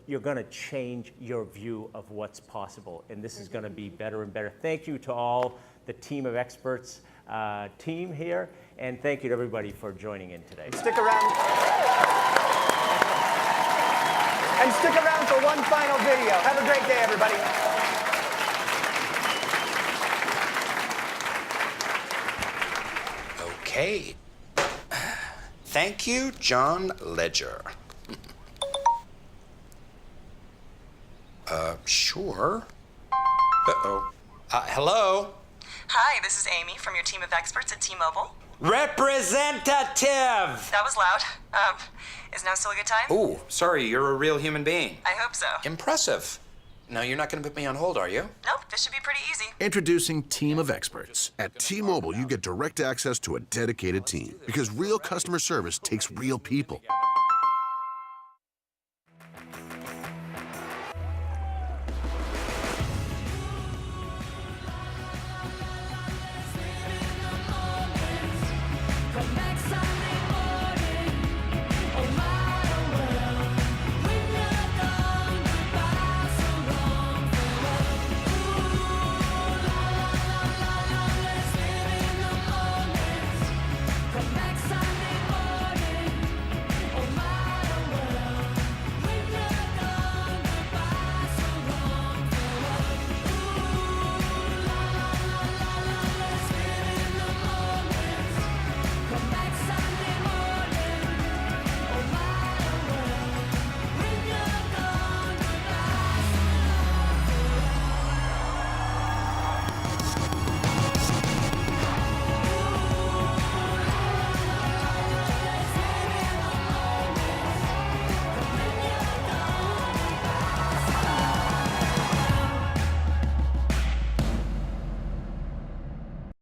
going to change your view of what's possible, and this is going to be better and better. Thank you to all the team of experts team here, and thank you to everybody for joining in today. Stick around. And stick around for one final video. Have a great day, everybody. Okay. Thank you, John Ledger. Sure. Uh-oh. Hello? Hi, this is Amy from your team of experts at T-Mobile. Representative! That was loud. Is now still a good time? Ooh, sorry, you're a real human being. I hope so. Impressive. No, you're not going to put me on hold, are you? Nope, this should be pretty easy. Introducing Team of Experts. At T-Mobile, you get direct access to a dedicated team because real customer service takes real people.